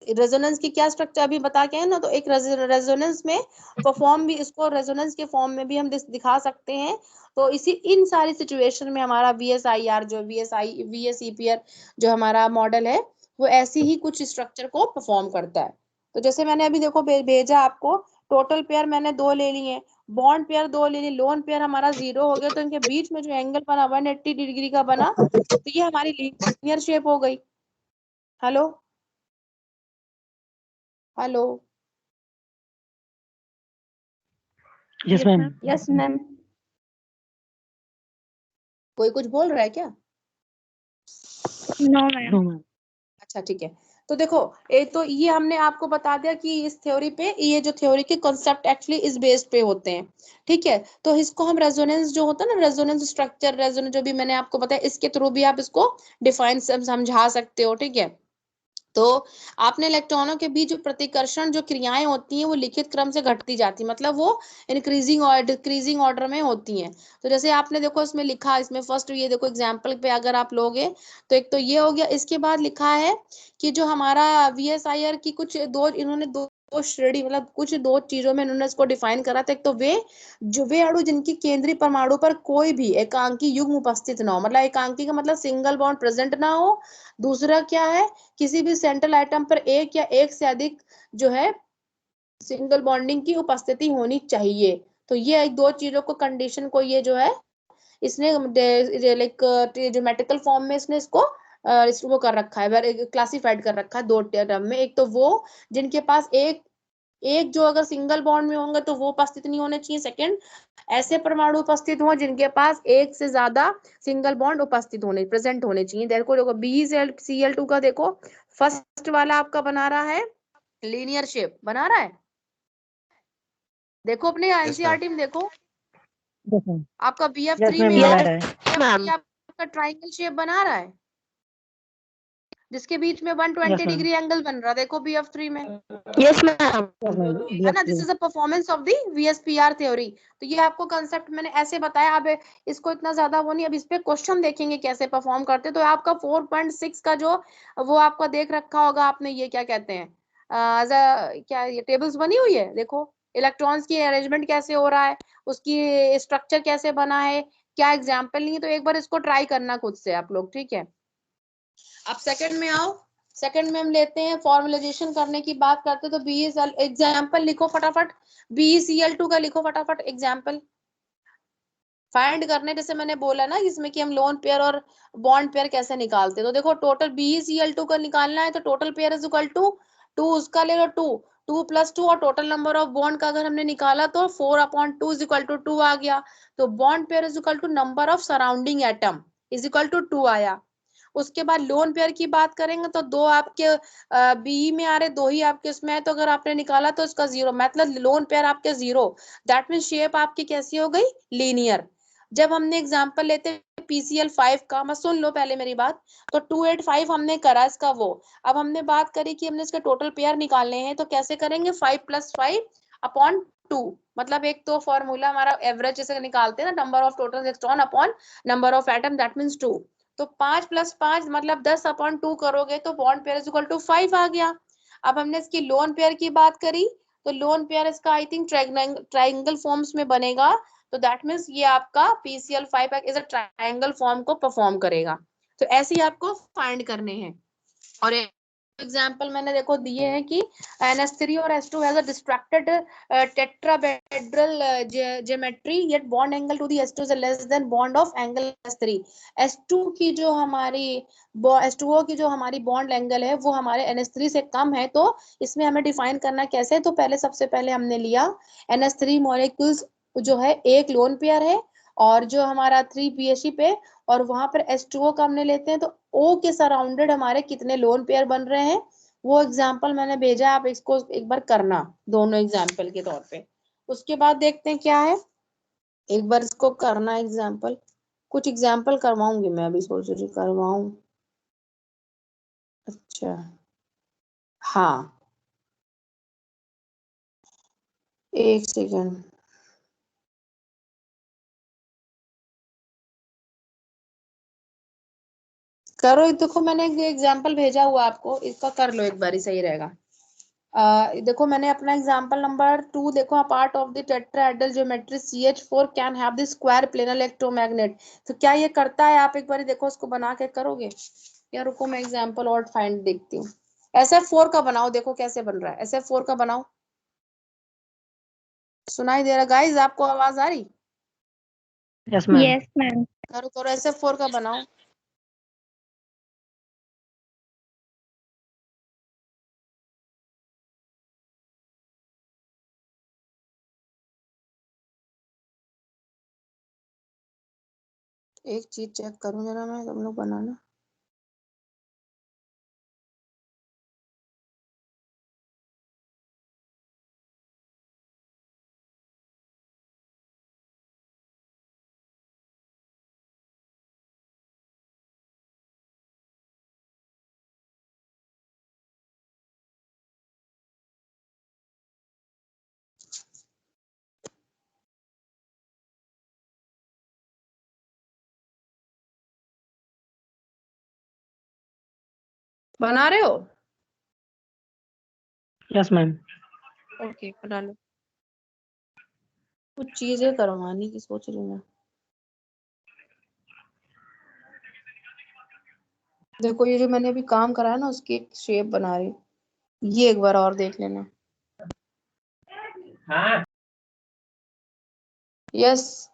रेजोनेंस की क्या स्ट्रक्चर अभी बता के है ना, तो एक रेजोनेंस में परफॉर्म भी, इसको रेजोनेंस के फॉर्म में भी हम दिखा सकते हैं। तो इसी इन सारी सिचुएशन में हमारा VSIR जो VSEPR जो हमारा मॉडल है वो ऐसी ही कुछ स्ट्रक्चर को परफॉर्म करता है। तो जैसे मैंने अभी देखो भेजा आपको, टोटल पेयर मैंने 2 ले लिए, बॉन्ड पेयर 2 ले लिए, लोन पेयर हमारा 0 हो गया, तो इनके बीच में जो एंगल बना 180 डिग्री का बना, तो ये हमारी लीनियर शेप हो गई। Hello hello yes ma'am. Yes ma'am. कोई कुछ बोल रहा है क्या? No ma'am. No ma'am. अच्छा ठीक है। तो देखो तो ये हमने आपको बता दिया कि इस थ्योरी पे, ये जो थ्योरी के कॉन्सेप्ट एक्चुअली इस बेस पे होते हैं। ठीक है, तो इसको हम रेजोनेंस जो होता है ना, रेजोनेंस स्ट्रक्चर, रेजोनेंस जो भी मैंने आपको बताया, इसके थ्रू भी आप इसको डिफाइन समझा सकते हो। ठीक है, तो आपने इलेक्ट्रॉनों के बीच जो प्रतिकर्षण जो क्रियाएं होती हैं वो लिखित क्रम से घटती जाती, मतलब वो इंक्रीजिंग और डिक्रीजिंग ऑर्डर में होती हैं। तो जैसे आपने देखो इसमें लिखा, इसमें फर्स्ट ये देखो एग्जांपल पे अगर आप लोगे तो एक तो ये हो गया, इसके बाद लिखा है कि जो हमारा VSIR की कुछ इन्होंने दो श्रेणी, मतलब कुछ 2 चीजों में इन्होंने इसको डिफाइन करा था। एक तो वे अणु जिनकी केंद्रीय परमाणु पर कोई भी एकांकी युग्म उपस्थित ना हो, मतलब एकांकी का मतलब सिंगल बॉन्ड प्रेजेंट ना हो। दूसरा क्या है, किसी भी सेंट्रल आइटम पर एक या एक से अधिक जो है सिंगल बॉन्डिंग की उपस्थिति होनी चाहिए। तो ये 2 चीजों को कंडीशन को ये जो है इसने लाइक ज्योमेट्रिकल फॉर्म में इसने इसको कर रखा है, क्लासिफाइड कर रखा है 2 टर्म में। एक तो वो जिनके पास एक जो अगर सिंगल बॉन्ड में होंगे तो वो उपस्थित नहीं होने चाहिए। सेकंड, ऐसे परमाणु उपस्थित हो जिनके पास एक से ज्यादा सिंगल बॉन्ड उपस्थित होने प्रेजेंट होने चाहिए। देखो देखो BeCl2 का देखो, फर्स्ट वाला आपका बना रहा है लीनियर शेप बना रहा है, देखो अपने एनसीईआरटी में देखो, यस मैम। आपका यस BF3 मैम में बना है, रहा है। मैम। आपका ट्राइंगल शेप बना रहा है जिसके बीच में यस 120 मैम। डिग्री एंगल बन रहा है, देखो BF3 में, यस मैम। Yes ma'am. है ना। This is a performance of the VSPR theory. तो ये आपको कंसेप्ट मैंने ऐसे बताया। अब इसको इतना ज्यादा वो नहीं, अब इस पे क्वेश्चन देखेंगे कैसे परफॉर्म करते। तो आपका 4.6 का जो वो आपका देख रखा होगा आपने, ये क्या कहते हैं क्या ये टेबल्स बनी हुई है, देखो इलेक्ट्रॉन्स की अरेंजमेंट कैसे हो रहा है, उसकी स्ट्रक्चर कैसे बना है, क्या एग्जाम्पल नहीं है। तो एक बार इसको ट्राई करना खुद से आप लोग, ठीक है। अब सेकंड में आओ, सेकंड में हम लेते हैं फॉर्मुलाइजेशन करने की बात करते हैं। तो BeCl एग्जांपल लिखो फटाफट, BeCl2 का लिखो फटाफट एग्जांपल फाइंड करने। जैसे मैंने बोला ना इसमें कि हम लोन पेयर और बॉन्ड पेयर कैसे निकालते हैं। तो देखो टोटल BeCl2 का निकालना है, तो total pair is equal to 2, उसका ले लो 2, 2 + 2, और टोटल नंबर ऑफ बॉन्ड का अगर हमने निकाला तो 4/2 इज इक्वल टू 2 आ गया। तो bond pair is equal to number of surrounding atom is equal to 2 आया। उसके बाद लोन पेयर की बात करेंगे तो 2 आपके बी में आ रहे, 2 ही आपके इसमें है, तो अगर आपने निकाला तो इसका 0, मतलब लोन पेयर आपके 0, दैट मीन शेप आपकी कैसी हो गई, लीनियर। जब हमने एग्जांपल लेते हैं PCl5 का, मैं सुन लो पहले मेरी बात, तो 285 हमने करा इसका वो। अब हमने बात करी कि हमने इसके टोटल पेयर निकालने हैं, तो कैसे करेंगे, 5 + 5/2, मतलब एक तो फॉर्मूला हमारा एवरेज जैसे निकालते हैं ना, number of total electron upon number of atom, that means 2। तो 5 + 5 मतलब 10/2 करोगे तो bond pair is equal to 5 आ गया। अब हमने इसकी लोन पेयर की बात करी, तो लोन पेयर इसका आई थिंक ट्राइंगल फॉर्म्स में बनेगा। तो दैट मीन्स ये आपका PCl5 is a triangle form को परफॉर्म करेगा। तो ऐसे ही आपको फाइंड करने हैं। और एग्जांपल मैंने देखो दिए हैं कि NH3 और H2 has a distracted tetrahedral geometry, yet bond angle to the H2 is less than bond of angle H3। H2 की जो हमारी H2O की जो हमारी बॉन्ड एंगल है वो हमारे NH3 से कम है। तो इसमें हमें डिफाइन करना कैसे, तो सबसे पहले हमने लिया NH3 मॉलिक्यूल्स जो है एक लोन पेयर है और जो हमारा 3 PHE पे और वहां पर H2O का हमने लेते हैं तो O के सराउंडेड हमारे कितने लोन पेयर बन रहे हैं, वो एग्जाम्पल मैंने भेजा है, आप इसको एक बार करना दोनों एग्जाम्पल के तौर पे। उसके बाद देखते हैं क्या है, एक बार इसको करना एग्जाम्पल, कुछ एग्जाम्पल करवाऊंगी मैं, अभी सोच रही करवाऊं। अच्छा हाँ, एक सेकेंड। करो, देखो मैंने एक एग्जाम्पल भेजा हुआ आपको, इसका कर लो एक बार, सही रहेगा। देखो मैंने अपना एग्जाम्पल नंबर 2 देखो, a part of the tetrahedral geometry CH4 can have the square planar electromagnet. तो क्या ये करता है, आप एक बार देखो उसको बना के करोगे या रुको मैं एग्जाम्पल और फाइंड देखती हूँ। SF4 का बनाओ, देखो कैसे बन रहा है, SF4 का बनाओ। सुनाई दे रहा गाइस, आपको आवाज आ रही? Yes ma'am. Yes ma'am. करो करो, SF4 का बनाओ। एक चीज चेक करूं जरा मैं, तुम लोग बनाना। बना रहे हो? Yes ma'am. ओके बना लो। कुछ चीजें करवाने की सोच रही हूँ मैं। देखो ये जो मैंने अभी काम करा है ना, उसकी एक शेप बना रही हूँ, ये एक बार और देख लेना। हाँ यस।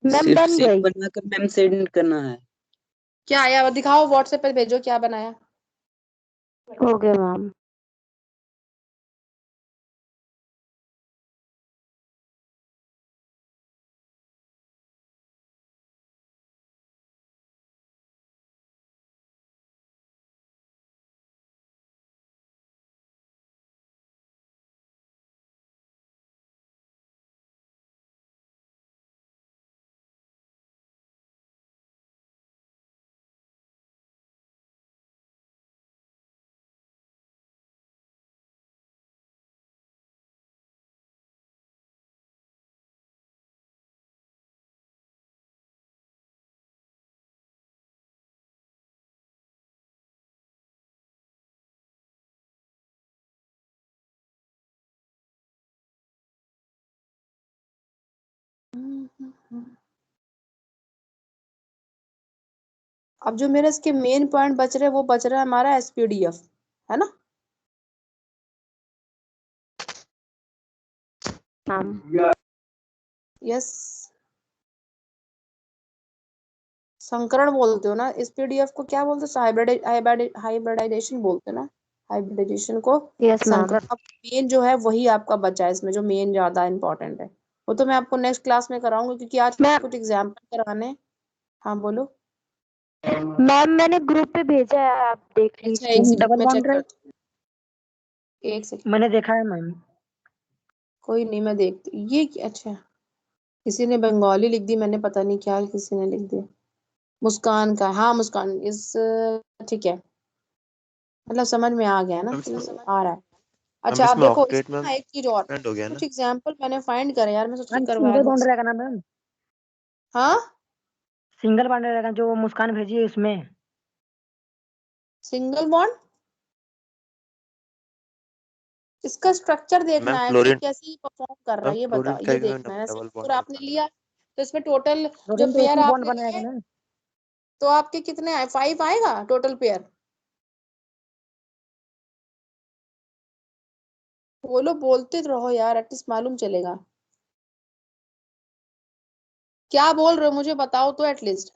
मैम सिर्फ बन शेप गई। बनाकर मैम सेंड करना है। क्या आया दिखाओ, व्हाट्सएप पे भेजो क्या बनाया। हो गया मैम। अब जो मेरे इसके मेन पॉइंट बच रहे हैं, वो बच रहा है हमारा SPDF, है ना? Ma'am yes. संकरण बोलते हो ना, SPDF को क्या बोलते हो? हाइब्रिडाइजेशन बोलते हैं ना, हाइब्रिडाइजेशन को यस मैम। संकरण। अब मेन जो है वही आपका बचा है इसमें, जो मेन ज्यादा इंपॉर्टेंट है, वो तो मैं आपको नेक्स्ट क्लास में कराऊंगी, क्योंकि आज मैम कुछ एग्जाम्पल कराने हैं। हाँ बोलो। मैम मैंने ग्रुप पे भेजा है, आप देख अच्छा एक लीजिए। सेकंड डबल मैं चेक बॉन्ड करती हूँ, एक सेकंड। मैंने देखा है मैम। कोई नहीं, मैं देखती ये अच्छा, किसी ने बंगाली लिख दी, मैंने पता नहीं क्या किसी ने लिख दिया। मुस्कान का, हाँ मुस्कान इस, ठीक है, मतलब समझ में आ गया ना, मैम आ रहा है। अच्छा अब इसमें देखो ऑक्टेट इसमें मैम ना एक चीज और, एंड हो गया ना। कुछ एग्जाम्पल मैंने फाइंड करे यार, मैं सोच रही मैम करवाया सिंगल नहीं। बॉन्ड रहेगा ना मैम? हाँ सिंगल बॉन्ड रहेगा जो मुस्कान भेजी है उसमें। सिंगल बॉन्ड, इसका स्ट्रक्चर देखना मैम है कि फ्लोरीन, कैसे परफॉर्म कर रहा मैम है, ये फ्लोरीन बताओ, का ये भी मैम देखना है। डबल सिंगल बॉन्ड आपने होता है। लिया तो इसमें टोटल जो प्रोटीन तो पेयर टू बॉन्ड आपने बनाएगा लिए, ना? तो आपके कितने आए, 5 आएगा टोटल पेयर? बोलो, बोलते तो रहो यार, एटलीस्ट मालूम चलेगा। क्या बोल रहे हो मुझे बताओ तो एटलीस्ट।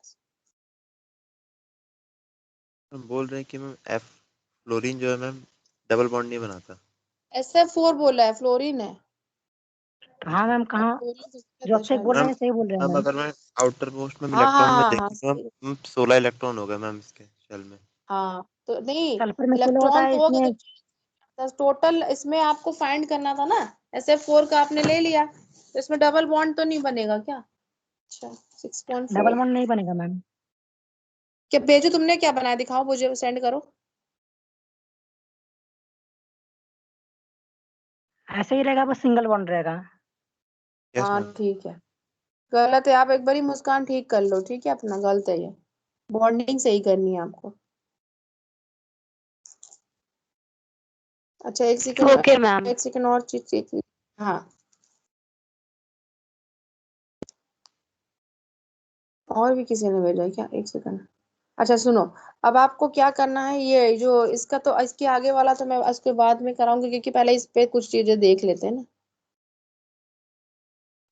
हम बोल रहे हैं कि मैम एफ फ्लोरीन जो है मैम डबल बॉन्ड नहीं बनाता। SF4 बोला है, फ्लोरीन है। हाँ मैम, कहाँ फ्लोरीन तो जो है अच्छा शायद। बोल रहे मैम हैं सही बोल रहे हैं मैम मैम। अगर मैं आउटर मोस्ट में हाँ इलेक्ट्रॉन हाँ में हाँ हाँ देखूँ सही। मैम 16 इलेक्ट्रॉन हो गए मैम इसके शेल में। हाँ तो नहीं, सल्फर में 16 होता इलेक्ट्रॉन है तो होगा इसमें। तो टोटल इसमें आपको फाइंड करना था ना। SF4 का आपने ले लिया, तो इसमें डबल बॉन्ड तो नहीं बनेगा क्या? अच्छा डबल 6.4 बॉन्ड नहीं बनेगा मैम। क्या भेजो, तुमने क्या बनाया दिखाओ मुझे, सेंड करो। ऐसे ही रहेगा, बस सिंगल बॉन्ड रहेगा। यस हाँ मैम। ठीक है। गलत है, आप एक बारी मुस्कान ठीक कर लो, ठीक है, अपना गलत है ये, बॉन्डिंग सही करनी है आपको। अच्छा एक सेकंड, ओके मैम। एक सेकंड और चीज चेक। हाँ और भी किसी ने भेजा है क्या? एक सेकंड। अच्छा सुनो, अब आपको क्या करना है, ये जो इसका तो इसके आगे वाला तो मैं इसके बाद में कराऊंगी, क्योंकि पहले इस पे कुछ चीजें देख लेते हैं ना।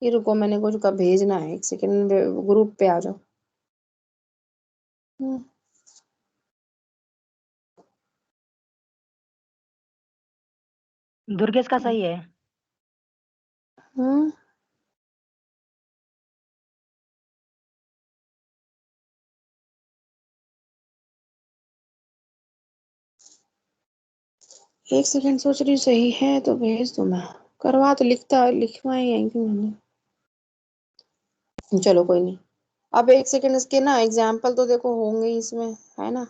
ये रुको, मैंने कुछ का भेजना है, एक सेकंड, ग्रुप पे आ जाओ। हम्म दुर्गेश का सही है। हम्म। एक सेकंड, सोच रही हूँ सही है तो भेज दो, मैं करवा तो लिखवाए यहीं पे मैंने। चलो कोई नहीं। अब एक सेकंड, इसके ना एग्जाम्पल तो देखो होंगे ही इसमें, है ना।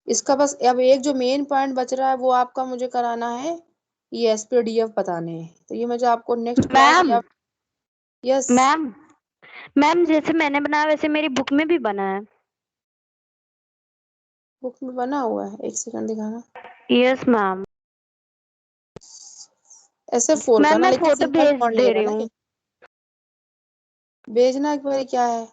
इसका बस अब एक जो मेन पॉइंट बच रहा है वो आपका मुझे कराना है, ये SPDF बताने हैं, तो ये मुझे आपको नेक्स्ट क्लास मैम या यस। मैम मैम जैसे मैंने बनाया वैसे मेरी बुक में भी बना है। बुक में बना हुआ है, एक सेकंड दिखाना। Yes ma'am. SF4 का मैम ना, मैं लेकिन फोटो सिंगल भेज बॉन्ड दे लेगा रही ना ये। हूँ। भेजना एक बार क्या है।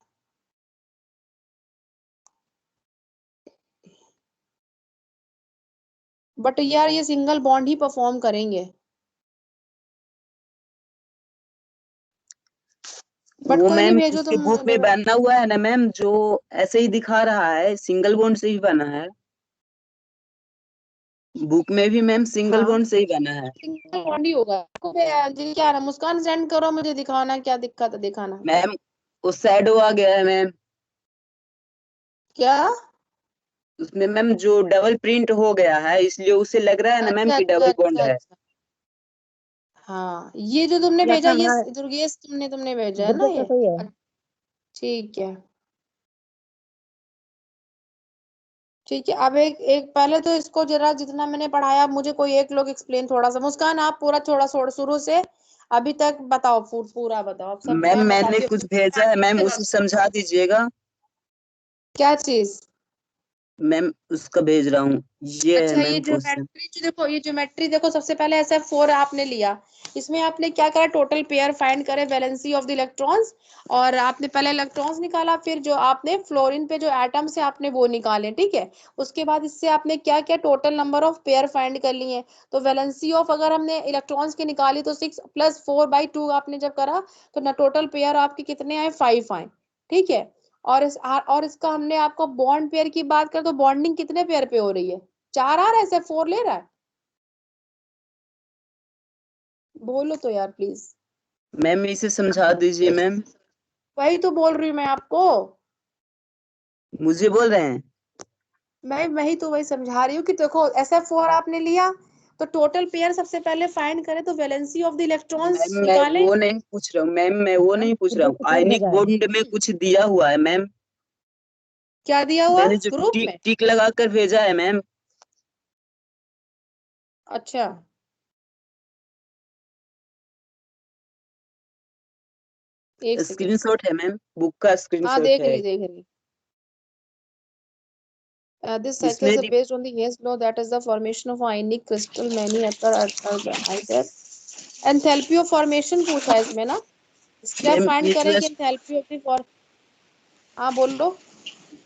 बट यार ये सिंगल बॉन्ड ही परफॉर्म करेंगे, बट वो कोई नहीं, मैम भेजो उसके तुम बुक में बना हुआ है ना मैम, जो ऐसे ही दिखा रहा है, सिंगल बॉन्ड से ही बना है। बुक में भी मैम सिंगल हाँ बॉन्ड से ही बना है। सिंगल बॉन्ड ही होगा। आपको क्या ना, मुस्कान सेंड करो मुझे, दिखाना क्या दिक्कत है, दिखाना मैम उस शैडो आ गया है मैम, क्या। उसमें मैम जो डबल प्रिंट हो गया है, इसलिए उसे लग रहा है ना मैम अच्छा कि अच्छा डबल बॉन्ड अच्छा है। अच्छा। हाँ ये जो तुमने यस भेजा, मैम, ये हाँ। दुर्गेश तुमने भेजा है ना दुर्गेश का ये। सही है। ठीक है ठीक है। अब एक एक पहले तो इसको जरा जितना मैंने पढ़ाया, अब मुझे कोई एक लोग एक्सप्लेन थोड़ा सा, मुस्कान आप पूरा थोड़ा थोड़ा शुरू से अभी तक बताओ, पूरा बताओ, अब सब मैम मैं मैंने बताती कुछ हूँ। भेजा है मैम, उसे समझा दीजिएगा। क्या चीज? मैम उसका भेज रहा हूँ, ये है अच्छा ये मैम क्वेश्चन। ज्योमेट्री जो देखो, ये ज्योमेट्री देखो, सबसे पहले SF4 आपने लिया, इसमें आपने क्या करा, टोटल पेयर फाइंड करे, वैलेंसी ऑफ द इलेक्ट्रॉन्स, और आपने पहले इलेक्ट्रॉन्स निकाला, फिर जो आपने फ्लोरीन पे जो एटम्स है आपने वो निकाले, ठीक है। उसके बाद इससे आपने क्या किया, total number of pair find कर लिए। तो वैलेंसी ऑफ अगर हमने इलेक्ट्रॉन्स की निकाली तो 6 + 4/2 आपने जब करा, तो ना टोटल पेयर आपके कितने आए, 5 आए, ठीक है। और इसका हमने आपको बॉन्ड पेयर की बात करें तो बॉन्डिंग कितने पेयर पे हो रही है, 4 आ रहा है, SF4 ले रहा है? बोलो तो यार प्लीज। मैम इसे समझा दीजिए मैम। वही तो बोल रही हूँ मैं आपको, मुझे बोल रहे हैं। मैं वही तो वही समझा रही हूँ कि देखो SF4 आपने लिया, तो टोटल पेयर सबसे पहले फाइंड करें, तो valency of the electrons ma'am मैं निकालें। वो नहीं पूछ रहा हूँ मैम, मैं वो मैम नहीं पूछ रहा दुर्गेश हूँ, को कोड आयनिक भेजा है। बॉन्ड में कुछ दिया हुआ है मैम। क्या दिया हुआ मैंने जो ग्रुप टिक में? टिक लगा कर भेजा है मैम, अच्छा एक सेकेंड। स्क्रीनशॉट है मैम, बुक का हाँ स्क्रीनशॉट है। देख रही। This cycle इसमें is based on the Hales law, that is the formation of ionic crystal many other enthalpy of formation पूछा है इसमें ना, क्या मैम फाइंड करें कि एंथैल्पी ऑफ द फॉर। हाँ बोलो।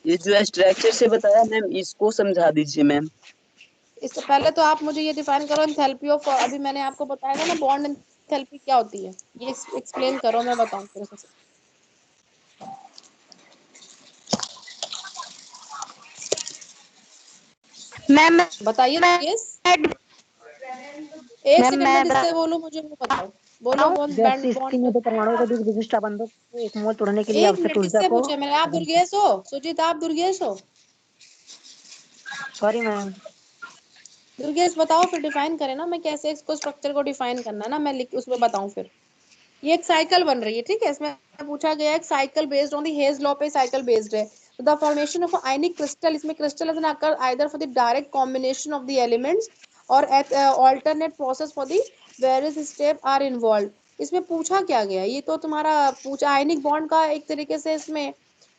ये जो स्ट्रक्चर से बताया मैम, इसको समझा दीजिए मैम। इससे पहले तो आप मुझे ये डिफाइन करो, एंथैल्पी ऑफ, अभी मैंने आपको बताया था ना बॉन्ड एंथैल्पी क्या होती है, ये एक्सप्लेन करो, मैं बताऊं फिर से। मैम बताइए मैं यस। एक मैम सेकंड मैं में जिससे बोलूं मुझे वो बताओ। बोलो कौन गैस बैंड स्थिति बॉन्ड। में दो परमाणुओं के बीच विशिष्ट आबंधों को एक मोल तोड़ने के लिए एक आवश्यक मिनट ऊर्जा किससे को। पूछे मैंने? आप दुर्गेश हो? सुजीत आप दुर्गेश हो? Sorry ma'am. दुर्गेश बताओ फिर डिफाइन करें ना, मैं कैसे इसको स्ट्रक्चर को डिफाइन करना है ना, मैं लिख उसमें बताऊं फिर। ये एक साइकिल बन रही है, ठीक है, इसमें पूछा गया है cycle based on the Hess law पे साइकिल बेस्ड है। The formation of ionic crystal, इसमें crystal is occur either for the direct combination of the elements और alternate process for the various step are involve. इसमें पूछा क्या गया है? ये तो तुम्हारा पूछा आयनिक बॉन्ड का एक तरीके से इसमें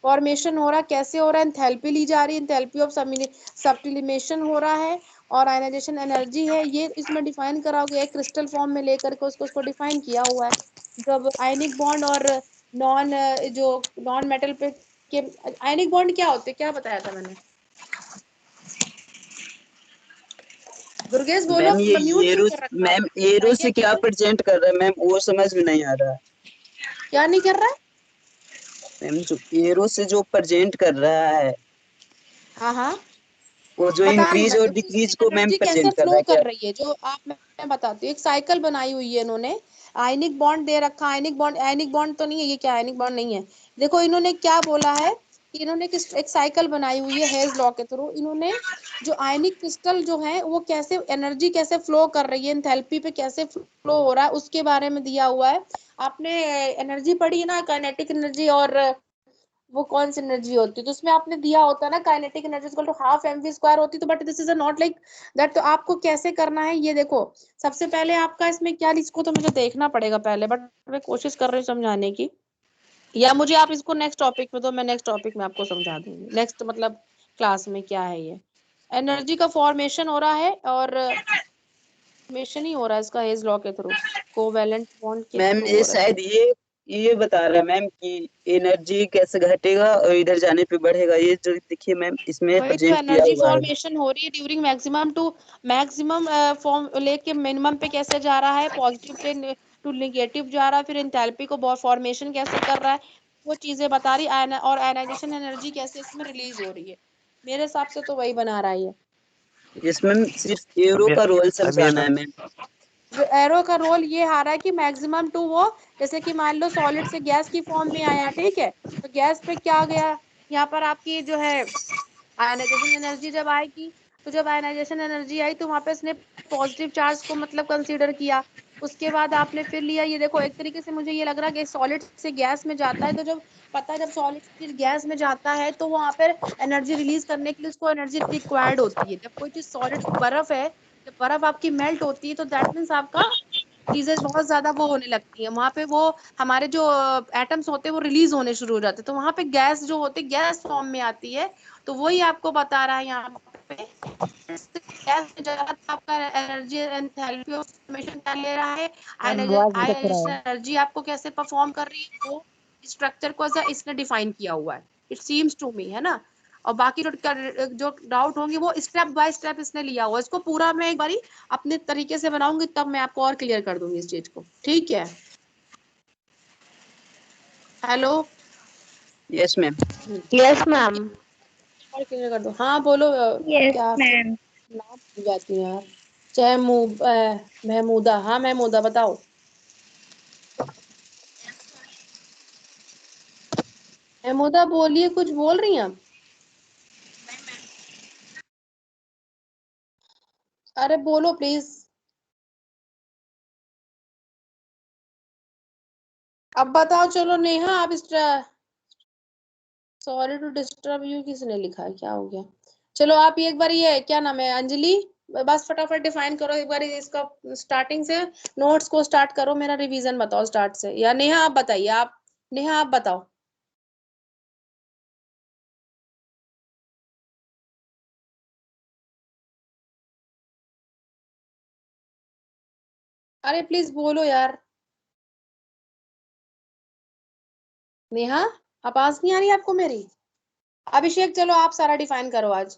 फॉर्मेशन हो रहा है, कैसे हो रहा है, एंथैल्पी ली जा रही है, एंथैल्पी ऑफ सब्लिमेशन हो रहा है और आयनाइजेशन एनर्जी है, ये इसमें डिफाइन करा गया है क्रिस्टल फॉर्म में लेकर के उसको डिफाइन किया हुआ है। जब आयनिक बॉन्ड और नॉन जो नॉन मेटल पे के आयनिक बॉन्ड क्या होते हैं, क्या बताया था मैंने? दुर्गेश बोलो, मैम ये म्यूट क्यों एरो, कर रखा मैम आपने? एरो बताइए से क्या प्रेजेंट कर रहा है मैम, वो समझ में नहीं आ रहा है। क्या नहीं कर रहा है? मैम जो एरो से जो प्रेजेंट कर रहा है, हाँ हाँ वो जो बता रही हूँ इंक्रीज मैं, और देखो इसमें डिक्रीज को मैम एनर्जी कैसे प्रेजेंट कर रहा फ्लो है कर क्या? रही है जो आप, मैं बताती हूँ। एक साइकिल बनाई हुई है इन्होंने, आयनिक बॉन्ड दे रखा, आयनिक बॉन्ड तो नहीं है ये, क्या आयनिक बॉन्ड नहीं है। देखो इन्होंने क्या बोला है कि इन्होंने एक साइकिल बनाई हुई है हेज लॉ के थ्रू। इन्होंने जो आयनिक क्रिस्टल जो है वो कैसे एनर्जी कैसे फ्लो कर रही है, एंथैल्पी पे कैसे फ्लो हो रहा है, उसके बारे में दिया हुआ है। आपने एनर्जी पढ़ी है ना, काइनेटिक एनर्जी, और वो कौन सी एनर्जी होती है तो उसमें आपने दिया होता है ना, kinetic energy equal to half mv square होती है। तो but this is not like that. तो आपको कैसे करना है ये देखो, सबसे पहले आपका इसमें क्या, इसको तो मुझे देखना पड़ेगा पहले, बट मैं कोशिश कर रही हूँ समझाने की, या मुझे आप इसको नेक्स्ट टॉपिक में दो, मैं नेक्स्ट टॉपिक में आपको समझा दूंगी, नेक्स्ट मतलब क्लास में क्या है ये। एनर्जी का फॉर्मेशन हो रहा है और फॉर्मेशन ही हो रहा है इसका हेज लॉ के थ्रू, कोवैलेंट बॉन्ड के मैम थ्रू ये हो रहा है। शायद ये बता रहा है मैम कि एनर्जी कैसे घटेगा और इधर जाने पे बढ़ेगा, ये जो देखिए मैम इसमें वही तो प्रेजेंट किया एनर्जी हुआ है। फॉर्मेशन हो रही है during maximum to maximum form लेके मिनिमम पे कैसे जा रहा है, पॉजिटिव पे टू नेगेटिव जा रहा है, फिर एंथैल्पी को फॉर्मेशन कैसे कर रहा है, वो चीजें बता रही और आयनाइजेशन एनर्जी कैसे इसमें रिलीज हो रही है। मेरे हिसाब से तो वही बना रहा है ये। इसमें सिर्फ एरो का रोल समझाना है मैम। जो एरो का रोल ये आ रहा है कि मैक्सिमम टू वो, जैसे कि मान लो सॉलिड से गैस की फॉर्म में आया, ठीक है, तो गैस पे क्या गया, यहाँ पर आपकी जो है आयनाइजेशन एनर्जी जब आएगी, तो जब आयनाइजेशन एनर्जी आई तो वहां पे इसने पॉजिटिव चार्ज को मतलब कंसीडर किया। उसके बाद आपने फिर लिया, ये देखो एक तरीके से मुझे ये लग रहा है कि सॉलिड से गैस में जाता है, तो जब पता है जब सॉलिड से गैस में जाता है तो वहां पर एनर्जी रिलीज करने के लिए उसको एनर्जी रिक्वायर्ड होती है। जब कोई चीज सॉलिड बर्फ है, जब बर्फ आपकी मेल्ट होती है तो दैट मीन्स आपका चीजें बहुत ज्यादा वो होने लगती है, वहां पे वो हमारे जो एटम्स होते हैं वो रिलीज होने शुरू हो जाते हैं, तो वहां पे गैस जो होती है गैस फॉर्म में आती है। तो वही आपको बता रहा है यहाँ पे, गैस में जाकर आपका एनर्जी एंथैल्पी ऑफ फॉर्मेशन क्या ले रहा है, मैम आवाज ब्रेक हो रहा आयनाइजेशन है। एनर्जी आपको कैसे परफॉर्म कर रही है, वो स्ट्रक्चर को इसने डिफाइन किया हुआ है, इट सीम्स टू मी, है ना। और बाकी जो डाउट होंगे वो स्टेप बाय स्टेप इसने लिया हुआ है। इसको पूरा मैं एक बारी अपने तरीके से बनाऊंगी तब मैं आपको और क्लियर कर दूंगी इस चीज को, ठीक है। Hello. Yes ma'am. Yes ma'am. और क्लियर कर दो, हाँ बोलो यस क्या मैम। नाम भूल जाती हूँ यार। जय महमूदा, हाँ महमूदा बताओ। महमूदा बोलिए, कुछ बोल रही हैं आप? अरे बोलो प्लीज। अब बताओ, चलो नेहा आप सॉरी टू डिस्टर्ब यू किसने लिखा है, क्या हो गया? चलो आप एक बार ये क्या नाम है, अंजलि, बस फटाफट डिफाइन करो एक बार इसका स्टार्टिंग से, नोट्स को स्टार्ट करो, मेरा रिवीजन बताओ स्टार्ट से, या नेहा आप बताइए, आप नेहा आप बताओ। अरे प्लीज बोलो यार नेहा, आवाज नहीं आ रही आपको मेरी? अभिषेक चलो आप सारा डिफाइन करो आज।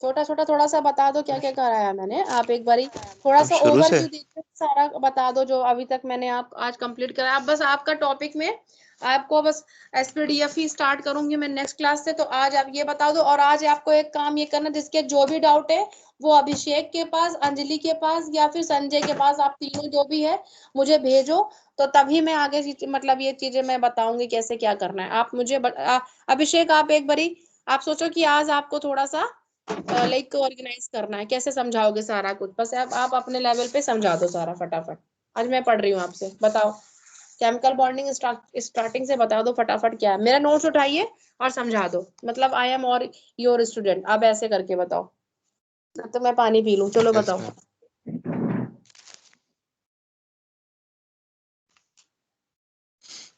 छोटा छोटा थोड़ा सा बता दो क्या क्या कराया मैंने। आप एक बारी थोड़ा अब सा शुरू से ओवरव्यू दीजिए, सारा बता दो जो अभी तक मैंने आप आज कंप्लीट करा। आप बस आपका टॉपिक में आपको बस एसपीडीएफ ही स्टार्ट करूंगी मैं नेक्स्ट क्लास से। तो आज आप ये बता दो, और आज आपको एक काम ये करना, जिसके जो भी डाउट है वो अभिषेक के पास, अंजलि के पास या फिर संजय के पास, आप तीनों जो भी है मुझे भेजो। तो तभी मैं आगे मतलब ये चीजें मैं बताऊंगी कैसे क्या करना है। आप मुझे अभिषेक आप एक बारी आप सोचो कि आज आपको थोड़ा सा लाइक ऑर्गेनाइज करना है, कैसे समझाओगे सारा कुछ। बस आप अपने लेवल पे समझा दो सारा फटाफट। आज मैं पढ़ रही हूँ आपसे, बताओ केमिकल बॉन्डिंग स्टार्टिंग से बता दो फटाफट क्या है। मेरा नोट्स उठाइए और समझा दो, मतलब आई एम और योर स्टूडेंट। अब ऐसे करके बताओ, तो मैं पानी पी लूं। चलो यस बताओ। मैम।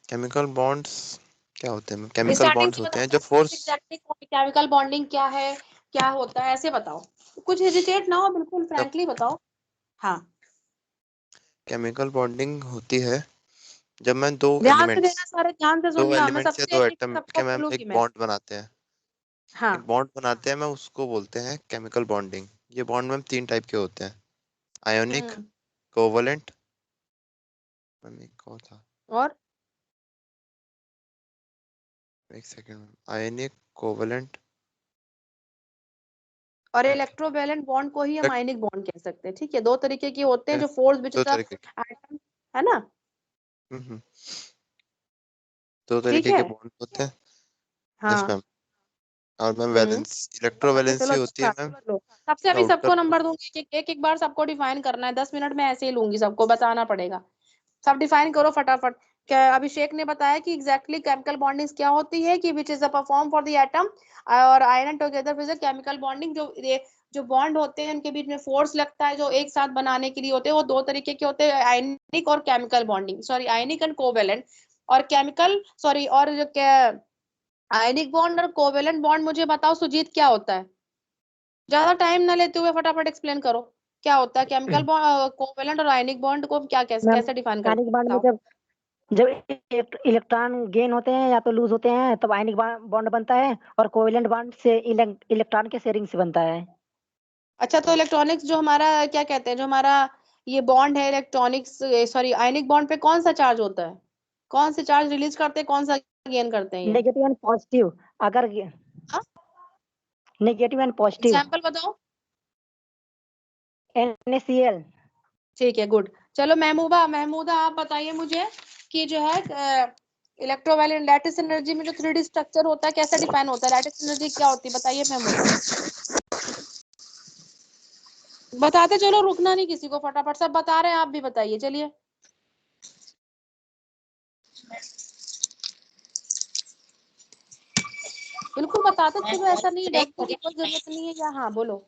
केमिकल बॉन्ड्स क्या होते हैं? केमिकल स्टार्टिंग बॉन्ड्स से होते हैं बताओ जो फोर्स। एग्जैक्टली केमिकल बॉन्डिंग क्या है, क्या होता है, ऐसे बताओ। कुछ हेजिटेट ना हो, बिल्कुल जब फ्रैंकली बताओ। हाँ, केमिकल बॉन्डिंग होती है जब मैं दो ध्यान से एलिमेंट्स देना, सारे ध्यान से दो सुनना। मैं एलिमेंट्स या सबसे दो एक एटम सबको के मैम एक बोलूंगी मैं। बॉन्ड बनाते हैं। हाँ, एक बॉन्ड बनाते हैं, मैं उसको बोलते हैं केमिकल बॉन्डिंग। ये बॉन्ड मैम 3 टाइप के होते हैं। Ionic, covalent. मैम एक और था, और एक सेकंड मैम। आयोनिक, कोवलेंट, और इलेक्ट्रोवैलेंट बॉन्ड को ही हम आयनिक बॉन्ड कह सकते हैं। ठीक है, दो तरीके के होते हैं जो फोर्स विच दो द तरीके के। एटम, है ना। हम्म। दो ठीक तरीके है, के बॉन्ड होते हैं। यस हाँ। मैम। और मैम हम्म, वैलेंस इलेक्ट्रो अच्छा वैलेंसी चलो होती है अच्छा मैम समझ लो। सबसे अभी आउटर। सबको नंबर दूंगी, एक बार सबको डिफाइन करना है। 10 मिनट में ऐसे ही लूंगी, सबको बताना पड़ेगा। सब डिफाइन करो फटाफट। क्या अभिषेक ने बताया कि एग्जैक्टली केमिकल बॉन्डिंग क्या होती है, कि which is the perform for the atom और iron together with chemical bonding. जो बॉन्ड होते हैं उनके बीच में फोर्स लगता है जो एक साथ बनाने के लिए होते हैं, वो दो तरीके के होते हैं, आयनिक और chemical bonding. Sorry, ionic and covalent. और केमिकल सॉरी, और जो आयनिक बॉन्ड और कोवेलेंट बॉन्ड मुझे बताओ सुजीत क्या होता है। ज्यादा टाइम ना लेते हुए फटाफट एक्सप्लेन करो क्या होता है केमिकल बॉन्ड, कोवेलेंट और आयनिक बॉन्ड को क्या कैसे मैम कैसे डिफाइन करते आयनिक हैं बॉन्ड में बताओ। जब इलेक्ट्रॉन गेन होते हैं या तो लूज होते हैं तब आयनिक बॉन्ड बनता है, और कोवेलेंट बॉन्ड से इलेक्ट्रॉन के शेयरिंग से बनता है। अच्छा, तो इलेक्ट्रॉनिक्स जो हमारा क्या कहते हैं, जो हमारा ये बॉन्ड है इलेक्ट्रॉनिक्स सॉरी आयनिक बॉन्ड पे कौन सा चार्ज होता है, कौन से चार्ज रिलीज करते हैं, कौन सा गेन करते हैं ये। Negative and positive. अगर हाँ, नेगेटिव एंड पॉजिटिव। एग्जाम्पल बताओ। NaCl। ठीक है, गुड। चलो महमूबा महमूदा आप बताइए मुझे कि जो है इलेक्ट्रोवायलेंट लैटिस एनर्जी में जो 3D स्ट्रक्चर होता है कैसा डिफाइन होता है, लैटिस एनर्जी क्या होती है, बताइए महमूदा। बताते चलो, रुकना नहीं किसी को, फटाफट सब बता रहे हैं, आप भी बताइए चलिए। बिल्कुल बताते चलो, ऐसा नहीं है, डरने की कोई जरूरत नहीं है। या हाँ बोलो।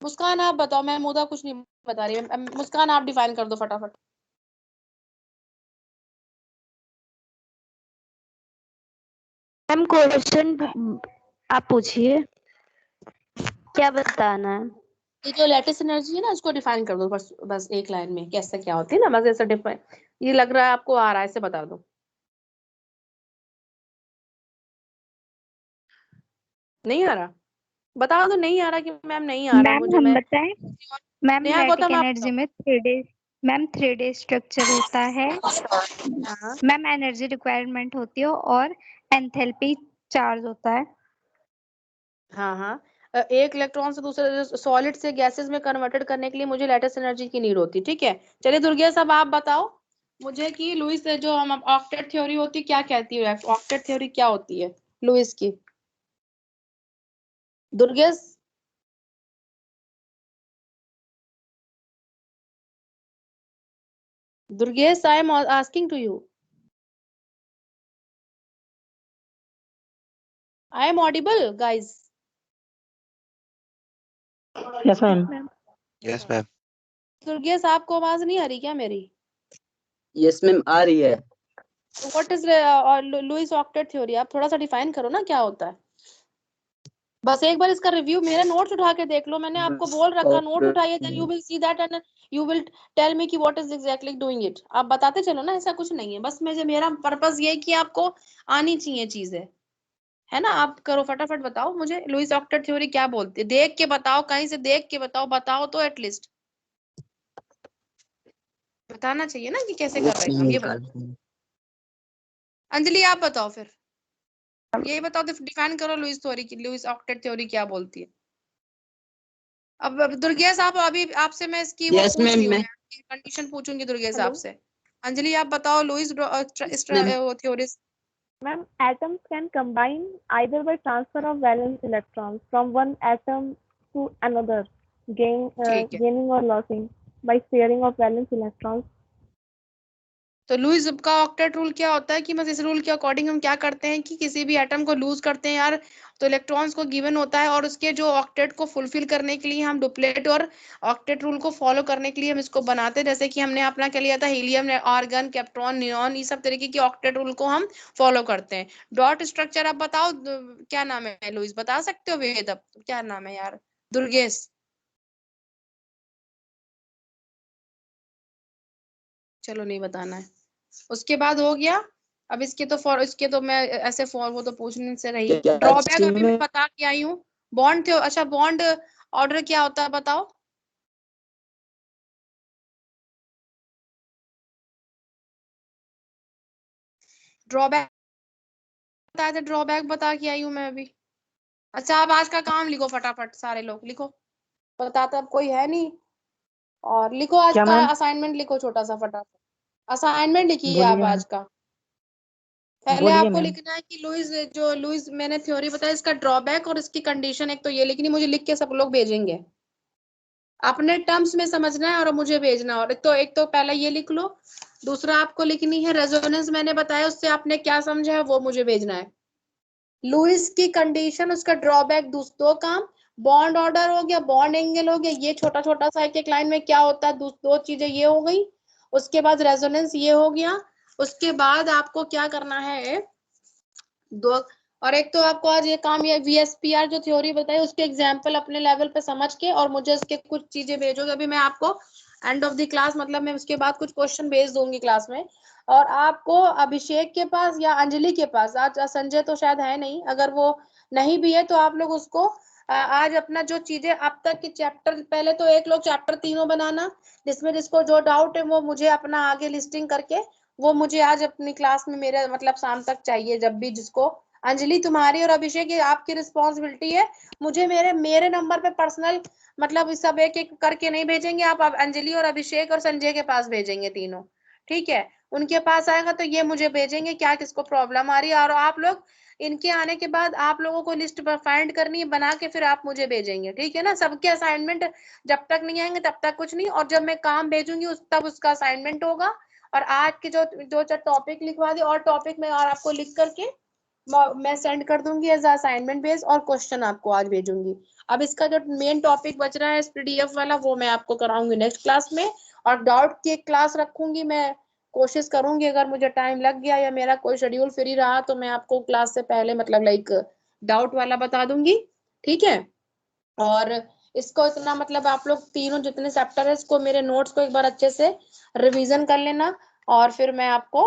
मुस्कान आप बताओ, मैं मुदा कुछ नहीं बता रही। मुस्कान आप डिफाइन कर दो फटाफट। मैम क्वेश्चन आप पूछिए, क्या बताना है? ये जो लेटिस एनर्जी है ना, उसको डिफाइन कर दो बस, बस एक लाइन में कैसे क्या होती है ना, बस ऐसा डिफाइन। ये लग रहा है आपको आ रहा है, ऐसे बता दो। नहीं आ रहा, बता दो। नहीं आ रहा कि मैम नहीं आ रहा मैम मुझे, हम मैं बताएं। मैम नेहा लैटिक गौतम आप एनर्जी बताओ। में 3D, मैम 3D स्ट्रक्चर होता है। हाँ मैम एनर्जी रिक्वायरमेंट होती है और एंथैल्पी चार्ज होता है। हाँ हाँ। एक इलेक्ट्रॉन से दूसरे सॉलिड से गैसेस में कन्वर्टेड करने के लिए मुझे लेटिस एनर्जी की नीड होती है। ठीक है, चलिए दुर्गेश साहब आप बताओ मुझे कि लुईस से जो हम ऑक्टेट थ्योरी होती है क्या कहती है, ऑक्टेट थ्योरी क्या होती है लुईस की। Durgesh, Durgesh I am asking to you, I am audible guys. Yes ma'am. Ma'am yes ma'am. Durgesh आपको आवाज नहीं आ रही क्या मेरी। यस मैम आ रही है। What is Lewis octet theory, आप थोड़ा सा डिफाइन करो ना क्या होता है। बस एक बार इसका रिव्यू, मेरा नोट्स उठा के देख लो, मैंने आपको बोल रखा नोट उठाइए, then you will see that and you will tell me कि what is exactly doing it. आप बताते चलो ना, ऐसा कुछ नहीं है, बस मुझे मेरा पर्पस ये है कि आपको आनी चाहिए चीजें, है ना। आप करो फटाफट, बताओ मुझे लुईस ऑक्टेट थ्योरी क्या बोलती है, देख के बताओ, कहीं से देख के बताओ, बताओ तो एटलीस्ट बताना चाहिए ना कि कैसे कर रहे हैं हम, ये बताओ। अंजलि आप बताओ फिर, यही बताओ, डिफाइन करो लुईस थ्योरी की, लुईस ऑक्टेट थ्योरी क्या बोलती है। अब दुर्गेश आप, अभी आपसे मैं इसकी वो यस पूछ रही मैम, हूँ, मैं कंडीशन पूछूंगी दुर्गेश हेलो आपसे। अंजलि आप बताओ Lewis theory. Ma'am, atoms can combine either by transfer of valence electrons from one atom to another, ठीक है, gaining or losing by sharing of valence electrons. तो लुईस का ऑक्टेट रूल क्या होता है कि बस इस रूल के अकॉर्डिंग हम क्या करते हैं कि किसी भी एटम को लूज करते हैं यार, तो इलेक्ट्रॉन्स को गिवन होता है, और उसके जो ऑक्टेट को फुलफिल करने के लिए हम डुप्लेट और ऑक्टेट रूल को फॉलो करने के लिए हम इसको बनाते हैं। जैसे कि हमने अपना क्या लिया था, हीलियम, आर्गन, केप्ट्रॉन, नियॉन, ये सब तरीके की ऑक्टेट रूल को हम फॉलो करते हैं। डॉट स्ट्रक्चर आप बताओ, क्या नाम है लुईस, बता सकते हो वेद, अब क्या नाम है यार, दुर्गेश, चलो नहीं बताना है। उसके बाद हो गया, अब इसके तो फॉर, इसके तो मैं ऐसे फॉर वो तो पूछने से रही। क्या ड्रॉबैक चीज अभी मैं में बता के आई हूँ। बॉन्ड थे, अच्छा बॉन्ड ऑर्डर क्या होता है बताओ। ड्रॉबैक बताया था, ड्रॉबैक बता के आई हूँ मैं अभी। अच्छा आप आज का काम लिखो फटाफट, सारे लोग लिखो, बताता अब कोई है नहीं, और लिखो आज क्या का मैम? असाइनमेंट, लिखो छोटा सा फटाफट असाइनमेंट लिखिए आप बोलिए आज मैम। का। पहले बोलिए आपको मैम। लिखना है कि लुईस मैंने थ्योरी बताया, इसका ड्रॉबैक और इसकी कंडीशन, एक तो ये लिखनी, मुझे लिख के सब लोग भेजेंगे, अपने टर्म्स में समझना है और मुझे भेजना। और एक तो पहले ये लिख लो, दूसरा आपको लिखनी है रेजोनेंस, मैंने बताया उससे आपने क्या समझा है वो मुझे भेजना है। लुईस की कंडीशन, उसका ड्रॉबैक, दो काम, बॉन्ड ऑर्डर हो गया, बॉन्ड एंगल हो गया, ये छोटा छोटा सा एक एक लाइन में क्या होता है, दो चीजें ये हो गई। उसके बाद रेजोनेंस ये हो गया। उसके बाद आपको क्या करना है, दो, और एक तो आपको आज ये काम, ये VSPR जो थ्योरी बताई उसके एग्जांपल अपने लेवल पे समझ के, और मुझे उसके कुछ चीजें भेजोगे, अभी मैं आपको एंड ऑफ द क्लास, मतलब मैं उसके बाद कुछ क्वेश्चन भेज दूंगी क्लास में। और आपको अभिषेक के पास या अंजलि के पास, आज संजय तो शायद है नहीं, अगर वो नहीं भी है तो आप लोग उसको आज अपना जो चीजें अब तक के चैप्टर, पहले तो एक लोग चैप्टर तीनों बनाना, जिसमें जिसको जो डाउट है वो मुझे अपना आगे लिस्टिंग करके वो मुझे आज अपनी क्लास में मेरे मतलब शाम तक चाहिए, जब भी जिसको, अंजलि तुम्हारी और अभिषेक ये आपकी रिस्पॉन्सिबिलिटी है, मुझे मेरे मेरे नंबर पे पर्सनल, मतलब इस सब एक एक करके नहीं भेजेंगे आप, अंजलि और अभिषेक और संजय के पास भेजेंगे तीनों, ठीक है। उनके पास आएगा तो ये मुझे भेजेंगे क्या किसको प्रॉब्लम आ रही है, और आप लोग इनके आने के बाद आप लोगों को लिस्ट फाइंड करनी है बना के, फिर आप मुझे भेजेंगे, ठीक है ना। सबके असाइनमेंट जब तक नहीं आएंगे तब तक कुछ नहीं, और जब मैं काम भेजूंगी तब उसका असाइनमेंट होगा। और आज के जो दो चार टॉपिक लिखवा दी, और टॉपिक में और आपको लिख करके मैं सेंड कर दूंगी एज असाइनमेंट बेस, और क्वेश्चन आपको आज भेजूंगी। अब इसका जो मेन टॉपिक बच रहा है इस PDF वाला, वो मैं आपको कराऊंगी नेक्स्ट क्लास में, और डाउट की एक क्लास रखूंगी मैं, कोशिश करूंगी अगर मुझे टाइम लग गया या मेरा कोई शेड्यूल फ्री रहा तो मैं आपको क्लास से पहले मतलब लाइक डाउट वाला बता दूंगी, ठीक है। और इसको इतना मतलब आप लोग तीनों जितने चैप्टर है इसको, मेरे नोट्स को एक बार अच्छे से रिवीजन कर लेना, और फिर मैं आपको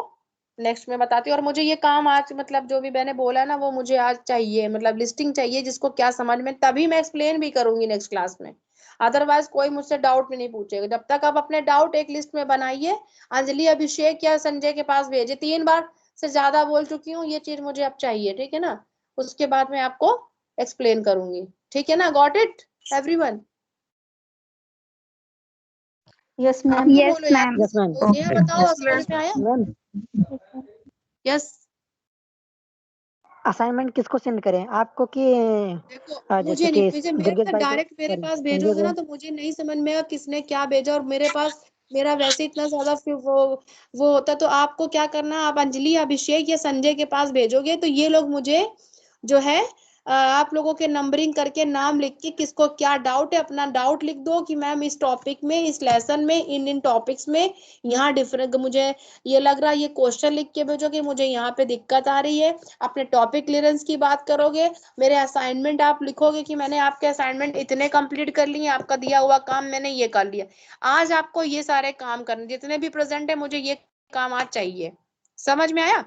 नेक्स्ट में बताती हूँ। और मुझे ये काम आज मतलब जो भी मैंने बोला ना वो मुझे आज चाहिए, मतलब लिस्टिंग चाहिए जिसको क्या समझ में, तभी मैं एक्सप्लेन भी करूंगी नेक्स्ट क्लास में, अदरवाइज कोई मुझसे डाउट भी नहीं पूछेगा। जब तक आप अपने डाउट एक लिस्ट में बनाइए, अंजलि, अभिषेक या संजय के पास भेजे, 3 बार से ज्यादा बोल चुकी हूँ, ये चीज मुझे अब चाहिए, ठीक है ना। उसके बाद मैं आपको एक्सप्लेन करूंगी, ठीक है ना। Got it everyone? यस आप मैम। तो यस बोलो यार, मैम। Yes ma'am. नेहा बताओ समझ में आया? Ma'am, yes. असाइनमेंट किसको सेंड करें, आपको कि देखो जैसे मुझे नहीं, कि मुझे दुर्गेश मेरे भाई को, डायरेक्ट मेरे सॉरी पास संजय भेजोगे को? ना तो मुझे नहीं समझ में आएगा किसने क्या भेजा, और मेरे पास मेरा वैसे इतना ज्यादा वो होता, तो आपको क्या करना, आप अंजलि, अभिषेक या संजय के पास भेजोगे तो ये लोग मुझे जो है आप लोगों के नंबरिंग करके नाम लिख के किसको क्या डाउट है अपना डाउट लिख दो कि मैम इस टॉपिक में इस लेसन में इन टॉपिक्स में यहाँ डिफरेंट मुझे ये लग रहा है, ये क्वेश्चन लिख के भेजो कि मुझे यहाँ पे दिक्कत आ रही है। अपने टॉपिक क्लियरेंस की बात करोगे, मेरे असाइनमेंट आप लिखोगे कि मैंने आपके असाइनमेंट इतने कंप्लीट कर लिए, आपका दिया हुआ काम मैंने ये कर लिया। आज आपको ये सारे काम करने, जितने भी प्रेजेंट है मुझे ये काम आज चाहिए। समझ में आया?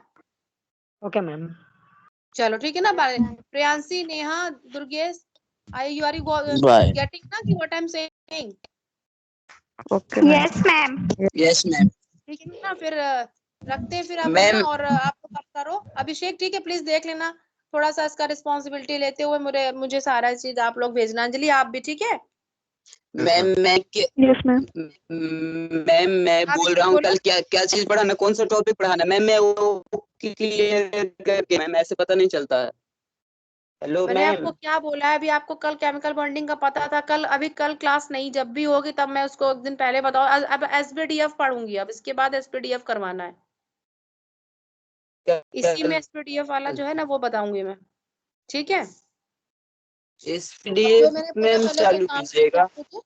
Okay ma'am. चलो ठीक है ना। Priyanshi, Neha, Durgesh, you are bye. Getting ना कि what I am saying? Okay yes ma'am. Yes ma'am. ठीक है ना, फिर रखते हैं फिर अब, है मैम ना। और आप लोग आप करो अभिषेक, ठीक है, प्लीज देख लेना थोड़ा सा इसका रिस्पॉन्सिबिलिटी लेते हुए मुझे सारा चीज आप लोग भेजना। अंजलि आप भी, ठीक है? Ma'am yes ma'am. मैम मैं आप बोल भी रहा हूँ बोलो। कल क्या क्या चीज पढ़ाना, कौन सा टॉपिक पढ़ाना मैम, मैं वो क्लियर करके मैम ऐसे पता नहीं चलता है। हेलो मैंने मैम। आपको क्या बोला है? अभी आपको कल केमिकल बॉन्डिंग का पता था कल, अभी कल क्लास नहीं, जब भी होगी तब मैं उसको एक दिन पहले बताऊँ। अब एसपीडीएफ पढ़ूंगी, अब इसके बाद एसपीडीएफ करवाना है। इसी में एसपीडीएफ वाला जो है ना वो बताऊंगी मैं, ठीक है? जो एसपीडीएफ मैंने बोला मैम पहले, जो चालू काम करके कीजिएगा। आप मुझे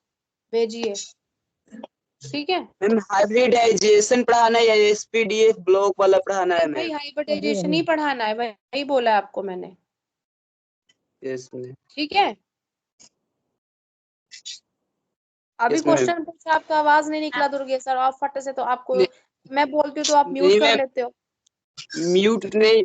भेजिए, ठीक है? मैम हाइब्रिडाइजेशन पढ़ाना है या एसपीडीएफ ब्लॉक वाला पढ़ाना है भाई मैम? हाइब्रिडाइजेशन ही पढ़ाना है, वही बोला है आपको मैंने, यस मैम। ठीक है? अभी यस मैम। क्वेश्चन पूछा, आपका आवाज नहीं निकला दुर्गे सर, आप फटे से तो आपको मैं बोलती हूँ तो आप म्यूट नहीं कर मैम, लेते हो। म्यूट नहीं।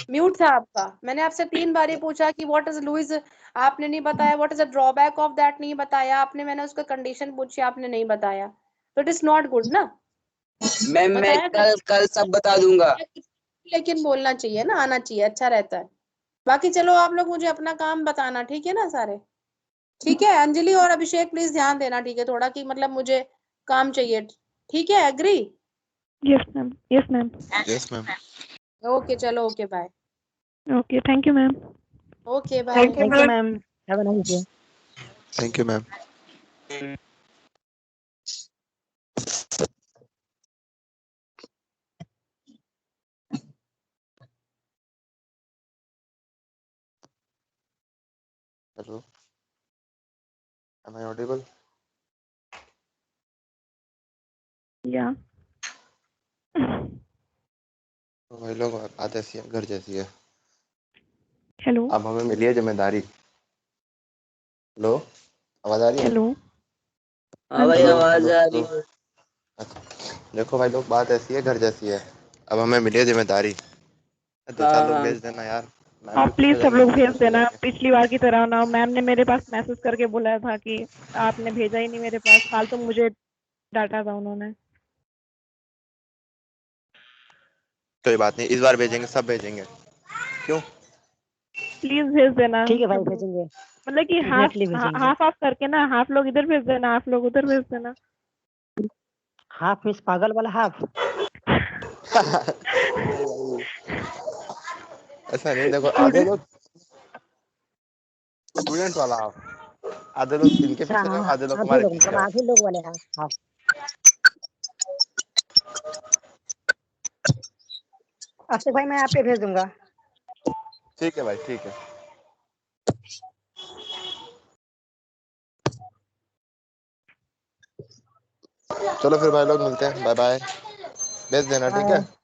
म्यूट था आपका। मैंने आपसे 3 बार ये पूछा कि व्हाट इज लुइस, आपने नहीं बताया। What is the drawback of that, नहीं बताया आपने। मैंने उसका कंडीशन पूछी, आपने नहीं बताया, तो इट इज नॉट गुड ना। मैम मैं बताया कल कल सब बता दूंगा। लेकिन बोलना चाहिए ना, आना चाहिए, अच्छा रहता है। बाकी चलो आप लोग मुझे अपना काम बताना, ठीक है ना सारे? ठीक है अंजलि और अभिषेक, प्लीज ध्यान देना, ठीक है, थोड़ा कि मतलब मुझे काम चाहिए, ठीक है? Agree? Yes ma'am. Yes ma'am. Yes ma'am. Okay चलो, okay bye. Okay, thank you ma'am. Okay bye. Thank you ma'am, have a nice day. Thank you ma'am. Hello, am I audible? या तो भाई लोग, बात ऐसी है, घर जैसी है। हेलो। अब हमें मिली है जिम्मेदारी। हेलो, आवाज आ रही है? हेलो। हाँ भाई हेलो आवाज हेलो आ हेलो। रही है। अच्छा, देखो भाई लोग, बात ऐसी है, घर जैसी है। अब हमें मिली है जिम्मेदारी, 2-4 हाँ लोग हाँ। भेज देना यार, मैम आप भी खुश प्लीज हो सब जाएंगी, लोग हम भी भेज खुश हो देना, जाएंगे। पिछली बार की तरह ना। मैम ने मेरे पास मैसेज करके बोला था कि आपने भेजा ही नहीं मेरे पास, फालतू मुझे डांटा था उन्होंने। कोई बात नहीं, इस बार भेजेंगे, सब भेजेंगे। क्यों? प्लीज भेज देना ठीक है भाई, सब लोग। भेजेंगे, मतलब कि हाफ डेफिनेटली भेजेंगे। हाफ ऑफ करके ना, हाफ लोग इधर भेज देना, हाफ लोग उधर भेज देना। हाफ मिस पागल वाला हाफ। नहीं भाई, ऐसा नहीं, देखो आधे स्टूडेंट। लोग स्टूडेंट वाला हाफ, आधे लोग इनके अच्छा पीछे रहो, हाँ, आधे लोग आधे हमारे लोग पीछे मतलब रहो। आधे लोग वाले हाफ। आशिक भाई मैं आप पे भेज दूंगा। ठीक है भाई, ठीक है। चलो फिर भाई लोग, मिलते हैं, बाय बाय। भेज देना, ठीक है?